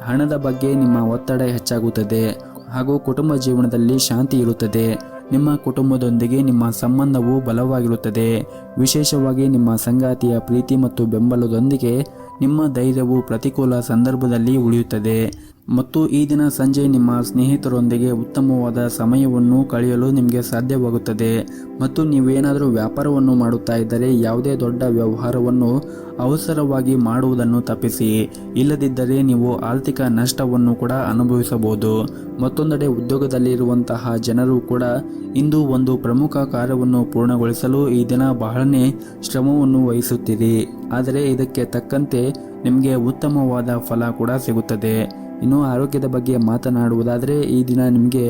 Speaker 1: ಹಣದ ಬಗ್ಗೆ ನಿಮ್ಮ ಒತ್ತಡ ಹೆಚ್ಚಾಗುತ್ತದೆ ಹಾಗೂ ಕುಟುಂಬ ಜೀವನದಲ್ಲಿ ಶಾಂತಿ ಇರುತ್ತದೆ. ನಿಮ್ಮ ಕುಟುಂಬದೊಂದಿಗೆ ನಿಮ್ಮ ಸಂಬಂಧವು ಬಲವಾಗಿರುತ್ತದೆ. ವಿಶೇಷವಾಗಿ ನಿಮ್ಮ ಸಂಗಾತಿಯ ಪ್ರೀತಿ ಮತ್ತು ಬೆಂಬಲದೊಂದಿಗೆ ನಿಮ್ಮ ಧೈರ್ಯವು ಪ್ರತಿಕೂಲ ಸಂದರ್ಭದಲ್ಲಿ ಉಳಿಯುತ್ತದೆ. ಮತ್ತು ಈ ದಿನ ಸಂಜೆ ನಿಮ್ಮ ಸ್ನೇಹಿತರೊಂದಿಗೆ ಉತ್ತಮವಾದ ಸಮಯವನ್ನು ಕಳೆಯಲು ನಿಮಗೆ ಸಾಧ್ಯವಾಗುತ್ತದೆ. ಮತ್ತು ನೀವೇನಾದರೂ ವ್ಯಾಪಾರವನ್ನು ಮಾಡುತ್ತಾ ಇದ್ದರೆ ಯಾವುದೇ ದೊಡ್ಡ ವ್ಯವಹಾರವನ್ನು ಅವಸರವಾಗಿ ಮಾಡುವುದನ್ನು ತಪ್ಪಿಸಿ. ಇಲ್ಲದಿದ್ದರೆ ನೀವು ಆರ್ಥಿಕ ನಷ್ಟವನ್ನು ಕೂಡ ಅನುಭವಿಸಬಹುದು. ಮತ್ತೊಂದೆಡೆ ಉದ್ಯೋಗದಲ್ಲಿರುವಂತಹ ಜನರು ಕೂಡ ಇಂದು ಒಂದು ಪ್ರಮುಖ ಕಾರ್ಯವನ್ನು ಪೂರ್ಣಗೊಳಿಸಲು ಈ ದಿನ ಬಹಳನೇ ಶ್ರಮವನ್ನು ವಹಿಸುತ್ತೀರಿ. ಆದರೆ ಇದಕ್ಕೆ ತಕ್ಕಂತೆ ನಿಮಗೆ ಉತ್ತಮವಾದ ಫಲ ಕೂಡ ಸಿಗುತ್ತದೆ. ಇನ್ನು ಆರೋಗ್ಯದ ಬಗ್ಗೆ ಮಾತನಾಡುವುದಾದರೆ ಈ ದಿನ ನಿಮಗೆ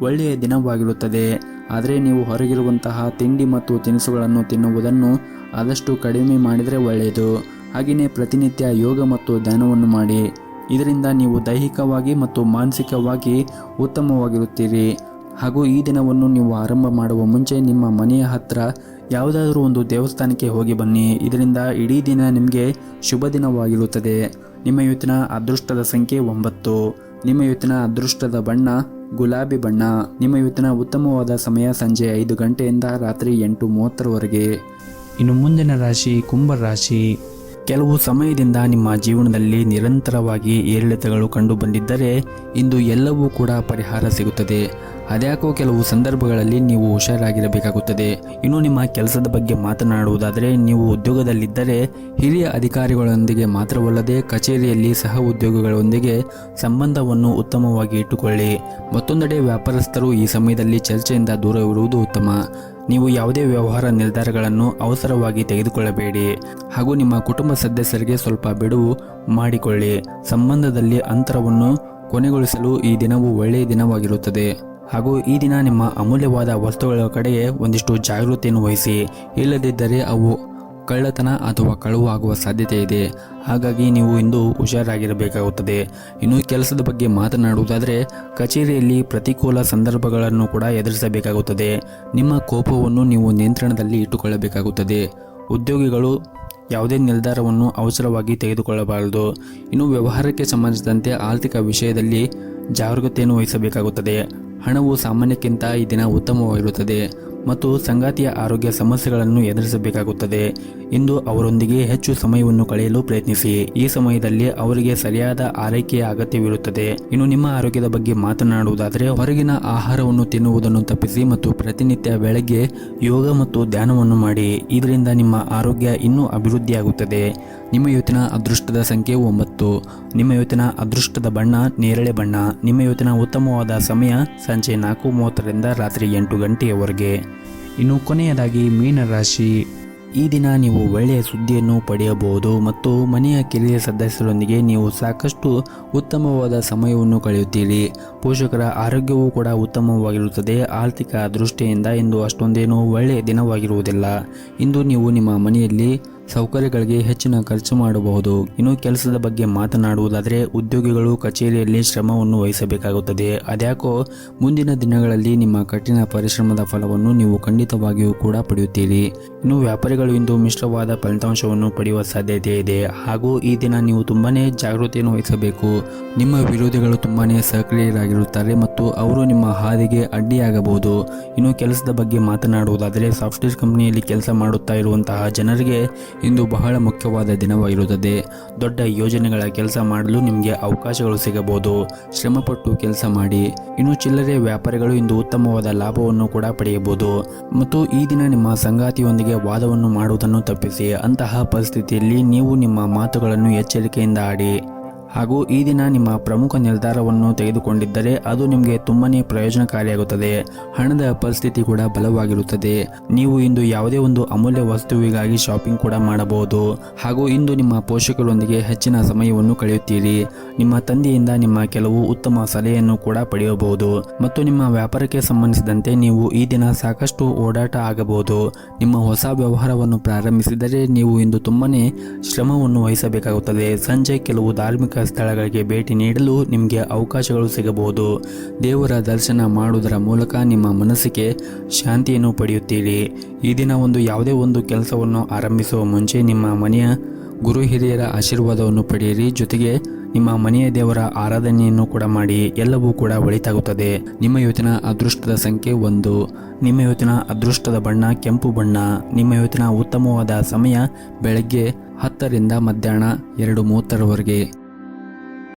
Speaker 1: ಒಳ್ಳೆಯ ದಿನವಾಗಿರುತ್ತದೆ. ಆದರೆ ನೀವು ಹೊರಗಿರುವಂತಹ ತಿಂಡಿ ಮತ್ತು ತಿನಿಸುಗಳನ್ನು ತಿನ್ನುವುದನ್ನು ಆದಷ್ಟು ಕಡಿಮೆ ಮಾಡಿದರೆ ಒಳ್ಳೆಯದು. ಹಾಗೆಯೇ ಪ್ರತಿನಿತ್ಯ ಯೋಗ ಮತ್ತು ಧ್ಯಾನವನ್ನು ಮಾಡಿ. ಇದರಿಂದ ನೀವು ದೈಹಿಕವಾಗಿ ಮತ್ತು ಮಾನಸಿಕವಾಗಿ ಉತ್ತಮವಾಗಿರುತ್ತೀರಿ. ಹಾಗೂ ಈ ದಿನವನ್ನು ನೀವು ಆರಂಭ ಮಾಡುವ ಮುಂಚೆ ನಿಮ್ಮ ಮನೆಯ ಹತ್ತಿರ ಯಾವುದಾದ್ರೂ ಒಂದು ದೇವಸ್ಥಾನಕ್ಕೆ ಹೋಗಿ ಬನ್ನಿ. ಇದರಿಂದ ಇಡೀ ದಿನ ನಿಮಗೆ ಶುಭ ದಿನವಾಗಿರುತ್ತದೆ. ನಿಮ್ಮ ಇವತ್ತಿನ ಅದೃಷ್ಟದ ಸಂಖ್ಯೆ 9. ನಿಮ್ಮ ಇವತ್ತಿನ ಅದೃಷ್ಟದ ಬಣ್ಣ ಗುಲಾಬಿ ಬಣ್ಣ. ನಿಮ್ಮ ಇವತ್ತಿನ ಉತ್ತಮವಾದ ಸಮಯ ಸಂಜೆ 5 ಗಂಟೆಯಿಂದ ರಾತ್ರಿ 8:30ರವರೆಗೆ. ಇನ್ನು ಮುಂದಿನ ರಾಶಿ ಕುಂಭ ರಾಶಿ. ಕೆಲವು ಸಮಯದಿಂದ ನಿಮ್ಮ ಜೀವನದಲ್ಲಿ ನಿರಂತರವಾಗಿ ಏರಿಳಿತಗಳು ಕಂಡು ಬಂದಿದ್ದರೆ ಇಂದು ಎಲ್ಲವೂ ಕೂಡ ಪರಿಹಾರ ಸಿಗುತ್ತದೆ. ಅದ್ಯಾಕೋ ಕೆಲವು ಸಂದರ್ಭಗಳಲ್ಲಿ ನೀವು ಹುಷಾರಾಗಿರಬೇಕಾಗುತ್ತದೆ. ಇನ್ನು ನಿಮ್ಮ ಕೆಲಸದ ಬಗ್ಗೆ ಮಾತನಾಡುವುದಾದರೆ ನೀವು ಉದ್ಯೋಗದಲ್ಲಿದ್ದರೆ ಹಿರಿಯ ಅಧಿಕಾರಿಗಳೊಂದಿಗೆ ಮಾತ್ರವಲ್ಲದೆ ಕಚೇರಿಯಲ್ಲಿ ಸಹ ಉದ್ಯೋಗಿಗಳೊಂದಿಗೆ ಸಂಬಂಧವನ್ನು ಉತ್ತಮವಾಗಿ ಇಟ್ಟುಕೊಳ್ಳಿ. ಮತ್ತೊಂದೆಡೆ ವ್ಯಾಪಾರಸ್ಥರು ಈ ಸಮಯದಲ್ಲಿ ಚರ್ಚೆಯಿಂದ ದೂರವಿರುವುದು ಉತ್ತಮ. ನೀವು ಯಾವುದೇ ವ್ಯವಹಾರ ನಿರ್ಧಾರಗಳನ್ನು ಅವಸರವಾಗಿ ತೆಗೆದುಕೊಳ್ಳಬೇಡಿ. ಹಾಗೂ ನಿಮ್ಮ ಕುಟುಂಬ ಸದಸ್ಯರಿಗೆ ಸ್ವಲ್ಪ ಬಿಡುವು ಮಾಡಿಕೊಳ್ಳಿ. ಸಂಬಂಧದಲ್ಲಿ ಅಂತರವನ್ನು ಕೊನೆಗೊಳಿಸಲು ಈ ದಿನವು ಒಳ್ಳೆಯ ದಿನವಾಗಿರುತ್ತದೆ. ಹಾಗೂ ಈ ದಿನ ನಿಮ್ಮ ಅಮೂಲ್ಯವಾದ ವಸ್ತುಗಳ ಕಡೆಗೆ ಒಂದಿಷ್ಟು ಜಾಗೃತಿಯನ್ನು ವಹಿಸಿ. ಇಲ್ಲದಿದ್ದರೆ ಅವು ಕಳ್ಳತನ ಅಥವಾ ಕಳುವು ಆಗುವ ಸಾಧ್ಯತೆ ಇದೆ. ಹಾಗಾಗಿ ನೀವು ಇಂದು ಹುಷಾರಾಗಿರಬೇಕಾಗುತ್ತದೆ. ಇನ್ನು ಕೆಲಸದ ಬಗ್ಗೆ ಮಾತನಾಡುವುದಾದರೆ ಕಚೇರಿಯಲ್ಲಿ ಪ್ರತಿಕೂಲ ಸಂದರ್ಭಗಳನ್ನು ಕೂಡ ಎದುರಿಸಬೇಕಾಗುತ್ತದೆ. ನಿಮ್ಮ ಕೋಪವನ್ನು ನೀವು ನಿಯಂತ್ರಣದಲ್ಲಿ ಇಟ್ಟುಕೊಳ್ಳಬೇಕಾಗುತ್ತದೆ. ಉದ್ಯೋಗಿಗಳು ಯಾವುದೇ ನಿರ್ಧಾರವನ್ನು ಅವಸರವಾಗಿ ತೆಗೆದುಕೊಳ್ಳಬಾರದು. ಇನ್ನು ವ್ಯವಹಾರಕ್ಕೆ ಸಂಬಂಧಿಸಿದಂತೆ ಆರ್ಥಿಕ ವಿಷಯದಲ್ಲಿ ಜಾಗರೂಕತೆಯನ್ನು ವಹಿಸಬೇಕಾಗುತ್ತದೆ. ಹಣವು ಸಾಮಾನ್ಯಕ್ಕಿಂತ ಈ ದಿನ ಉತ್ತಮವಾಗಿರುತ್ತದೆ. ಮತ್ತು ಸಂಗಾತಿಯ ಆರೋಗ್ಯ ಸಮಸ್ಯೆಗಳನ್ನು ಎದುರಿಸಬೇಕಾಗುತ್ತದೆ. ಇಂದು ಅವರೊಂದಿಗೆ ಹೆಚ್ಚು ಸಮಯವನ್ನು ಕಳೆಯಲು ಪ್ರಯತ್ನಿಸಿ. ಈ ಸಮಯದಲ್ಲಿ ಅವರಿಗೆ ಸರಿಯಾದ ಆರೈಕೆಯ ಅಗತ್ಯವಿರುತ್ತದೆ. ಇನ್ನು ನಿಮ್ಮ ಆರೋಗ್ಯದ ಬಗ್ಗೆ ಮಾತನಾಡುವುದಾದರೆ ಹೊರಗಿನ ಆಹಾರವನ್ನು ತಿನ್ನುವುದನ್ನು ತಪ್ಪಿಸಿ ಮತ್ತು ಪ್ರತಿನಿತ್ಯ ಬೆಳಗ್ಗೆ ಯೋಗ ಮತ್ತು ಧ್ಯಾನವನ್ನು ಮಾಡಿ. ಇದರಿಂದ ನಿಮ್ಮ ಆರೋಗ್ಯ ಇನ್ನೂ ಅಭಿವೃದ್ಧಿಯಾಗುತ್ತದೆ. ನಿಮ್ಮ ಇವತ್ತಿನ ಅದೃಷ್ಟದ ಸಂಖ್ಯೆ 9. ನಿಮ್ಮ ಇವತ್ತಿನ ಅದೃಷ್ಟದ ಬಣ್ಣ ನೇರಳೆ ಬಣ್ಣ. ನಿಮ್ಮ ಇವತ್ತಿನ ಉತ್ತಮವಾದ ಸಮಯ ಸಂಜೆ 4:30ರಿಂದ ರಾತ್ರಿ 8 ಗಂಟೆಯವರೆಗೆ. ಇನ್ನು ಕೊನೆಯದಾಗಿ ಮೀನರಾಶಿ. ಈ ದಿನ ನೀವು ಒಳ್ಳೆಯ ಸುದ್ದಿಯನ್ನು ಪಡೆಯಬಹುದು ಮತ್ತು ಮನೆಯ ಕಿರಿಯ ಸದಸ್ಯರೊಂದಿಗೆ ನೀವು ಸಾಕಷ್ಟು ಉತ್ತಮವಾದ ಸಮಯವನ್ನು ಕಳೆಯುತ್ತೀರಿ. ಪೋಷಕರ ಆರೋಗ್ಯವೂ ಕೂಡ ಉತ್ತಮವಾಗಿರುತ್ತದೆ. ಆರ್ಥಿಕ ದೃಷ್ಟಿಯಿಂದ ಇಂದು ಅಷ್ಟೊಂದೇನೂ ಒಳ್ಳೆಯ ದಿನವಾಗಿರುವುದಿಲ್ಲ. ಇಂದು ನೀವು ನಿಮ್ಮ ಮನೆಯಲ್ಲಿ ಸೌಕರ್ಯಗಳಿಗೆ ಹೆಚ್ಚಿನ ಖರ್ಚು ಮಾಡಬಹುದು. ಇನ್ನು ಕೆಲಸದ ಬಗ್ಗೆ ಮಾತನಾಡುವುದಾದರೆ ಉದ್ಯೋಗಿಗಳು ಕಚೇರಿಯಲ್ಲಿ ಶ್ರಮವನ್ನು ವಹಿಸಬೇಕಾಗುತ್ತದೆ. ಅದ್ಯಾಕೋ ಮುಂದಿನ ದಿನಗಳಲ್ಲಿ ನಿಮ್ಮ ಕಠಿಣ ಪರಿಶ್ರಮದ ಫಲವನ್ನು ನೀವು ಖಂಡಿತವಾಗಿಯೂ ಕೂಡ ಪಡೆಯುತ್ತೀರಿ. ಇನ್ನು ವ್ಯಾಪಾರಿಗಳು ಇಂದು ಮಿಶ್ರವಾದ ಫಲಿತಾಂಶವನ್ನು ಪಡೆಯುವ ಸಾಧ್ಯತೆ ಇದೆ. ಹಾಗೂ ಈ ದಿನ ನೀವು ತುಂಬಾನೇ ಜಾಗೃತಿಯನ್ನು ವಹಿಸಬೇಕು. ನಿಮ್ಮ ವಿರೋಧಿಗಳು ತುಂಬಾನೇ ಸಕ್ರಿಯರಾಗಿರುತ್ತಾರೆ ಮತ್ತು ಅವರು ನಿಮ್ಮ ಹಾದಿಗೆ ಅಡ್ಡಿಯಾಗಬಹುದು. ಇನ್ನು ಕೆಲಸದ ಬಗ್ಗೆ ಮಾತನಾಡುವುದಾದರೆ ಸಾಫ್ಟ್ವೇರ್ ಕಂಪನಿಯಲ್ಲಿ ಕೆಲಸ ಮಾಡುತ್ತಾ ಇರುವಂತಹ ಜನರಿಗೆ ಇಂದು ಬಹಳ ಮುಖ್ಯವಾದ ದಿನವಾಗಿರುತ್ತದೆ. ದೊಡ್ಡ ಯೋಜನೆಗಳ ಕೆಲಸ ಮಾಡಲು ನಿಮಗೆ ಅವಕಾಶಗಳು ಸಿಗಬಹುದು. ಶ್ರಮಪಟ್ಟು ಕೆಲಸ ಮಾಡಿ. ಇನ್ನು ಚಿಲ್ಲರೆ ವ್ಯಾಪಾರಿಗಳು ಇಂದು ಉತ್ತಮವಾದ ಲಾಭವನ್ನು ಕೂಡ ಪಡೆಯಬಹುದು. ಮತ್ತು ಈ ದಿನ ನಿಮ್ಮ ಸಂಗಾತಿಯೊಂದಿಗೆ ವಾದವನ್ನು ಮಾಡುವುದನ್ನು ತಪ್ಪಿಸಿ. ಅಂತಹ ಪರಿಸ್ಥಿತಿಯಲ್ಲಿ ನೀವು ನಿಮ್ಮ ಮಾತುಗಳನ್ನು ಎಚ್ಚರಿಕೆಯಿಂದ ಆಡಿ. ಹಾಗೂ ಈ ದಿನ ನಿಮ್ಮ ಪ್ರಮುಖ ನಿರ್ಧಾರವನ್ನು ತೆಗೆದುಕೊಂಡಿದ್ದರೆ ಅದು ನಿಮಗೆ ತುಂಬಾನೇ ಪ್ರಯೋಜನಕಾರಿಯಾಗುತ್ತದೆ. ಹಣದ ಪರಿಸ್ಥಿತಿ ಕೂಡ ಬಲವಾಗಿರುತ್ತದೆ. ನೀವು ಇಂದು ಯಾವುದೇ ಒಂದು ಅಮೂಲ್ಯ ವಸ್ತುವಿಗಾಗಿ ಶಾಪಿಂಗ್ ಕೂಡ ಮಾಡಬಹುದು. ಹಾಗೂ ಇಂದು ನಿಮ್ಮ ಪೋಷಕರೊಂದಿಗೆ ಹೆಚ್ಚಿನ ಸಮಯವನ್ನು ಕಳೆಯುತ್ತೀರಿ. ನಿಮ್ಮ ತಂದೆಯಿಂದ ನಿಮ್ಮ ಕೆಲವು ಉತ್ತಮ ಸಲಹೆಯನ್ನು ಕೂಡ ಪಡೆಯಬಹುದು. ಮತ್ತು ನಿಮ್ಮ ವ್ಯಾಪಾರಕ್ಕೆ ಸಂಬಂಧಿಸಿದಂತೆ ನೀವು ಈ ದಿನ ಸಾಕಷ್ಟು ಓಡಾಟ ಆಗಬಹುದು. ನಿಮ್ಮ ಹೊಸ ವ್ಯವಹಾರವನ್ನು ಪ್ರಾರಂಭಿಸಿದರೆ ನೀವು ಇಂದು ತುಂಬಾನೇ ಶ್ರಮವನ್ನು ವಹಿಸಬೇಕಾಗುತ್ತದೆ. ಸಂಜೆ ಕೆಲವು ಧಾರ್ಮಿಕ ಸ್ಥಳಗಳಿಗೆ ಭೇಟಿ ನೀಡಲು ನಿಮಗೆ ಅವಕಾಶಗಳು ಸಿಗಬಹುದು. ದೇವರ ದರ್ಶನ ಮಾಡುವುದರ ಮೂಲಕ ನಿಮ್ಮ ಮನಸ್ಸಿಗೆ ಶಾಂತಿಯನ್ನು ಪಡೆಯುತ್ತೀರಿ. ಈ ದಿನ ಯಾವುದೇ ಒಂದು ಕೆಲಸವನ್ನು ಆರಂಭಿಸುವ ಮುಂಚೆ ನಿಮ್ಮ ಮನೆಯ ಗುರು ಹಿರಿಯರ ಆಶೀರ್ವಾದವನ್ನು ಪಡೆಯಿರಿ. ಜೊತೆಗೆ ನಿಮ್ಮ ಮನೆಯ ದೇವರ ಆರಾಧನೆಯನ್ನು ಕೂಡ ಮಾಡಿ. ಎಲ್ಲವೂ ಕೂಡ ಒಳಿತಾಗುತ್ತದೆ. ನಿಮ್ಮ ಇವತ್ತಿನ ಅದೃಷ್ಟದ ಸಂಖ್ಯೆ 1. ನಿಮ್ಮ ಇವತ್ತಿನ ಅದೃಷ್ಟದ ಬಣ್ಣ ಕೆಂಪು ಬಣ್ಣ. ನಿಮ್ಮ ಇವತ್ತಿನ ಉತ್ತಮವಾದ ಸಮಯ ಬೆಳಗ್ಗೆ 10 ರಿಂದ ಮಧ್ಯಾಹ್ನ 2:30 ರವರೆಗೆ.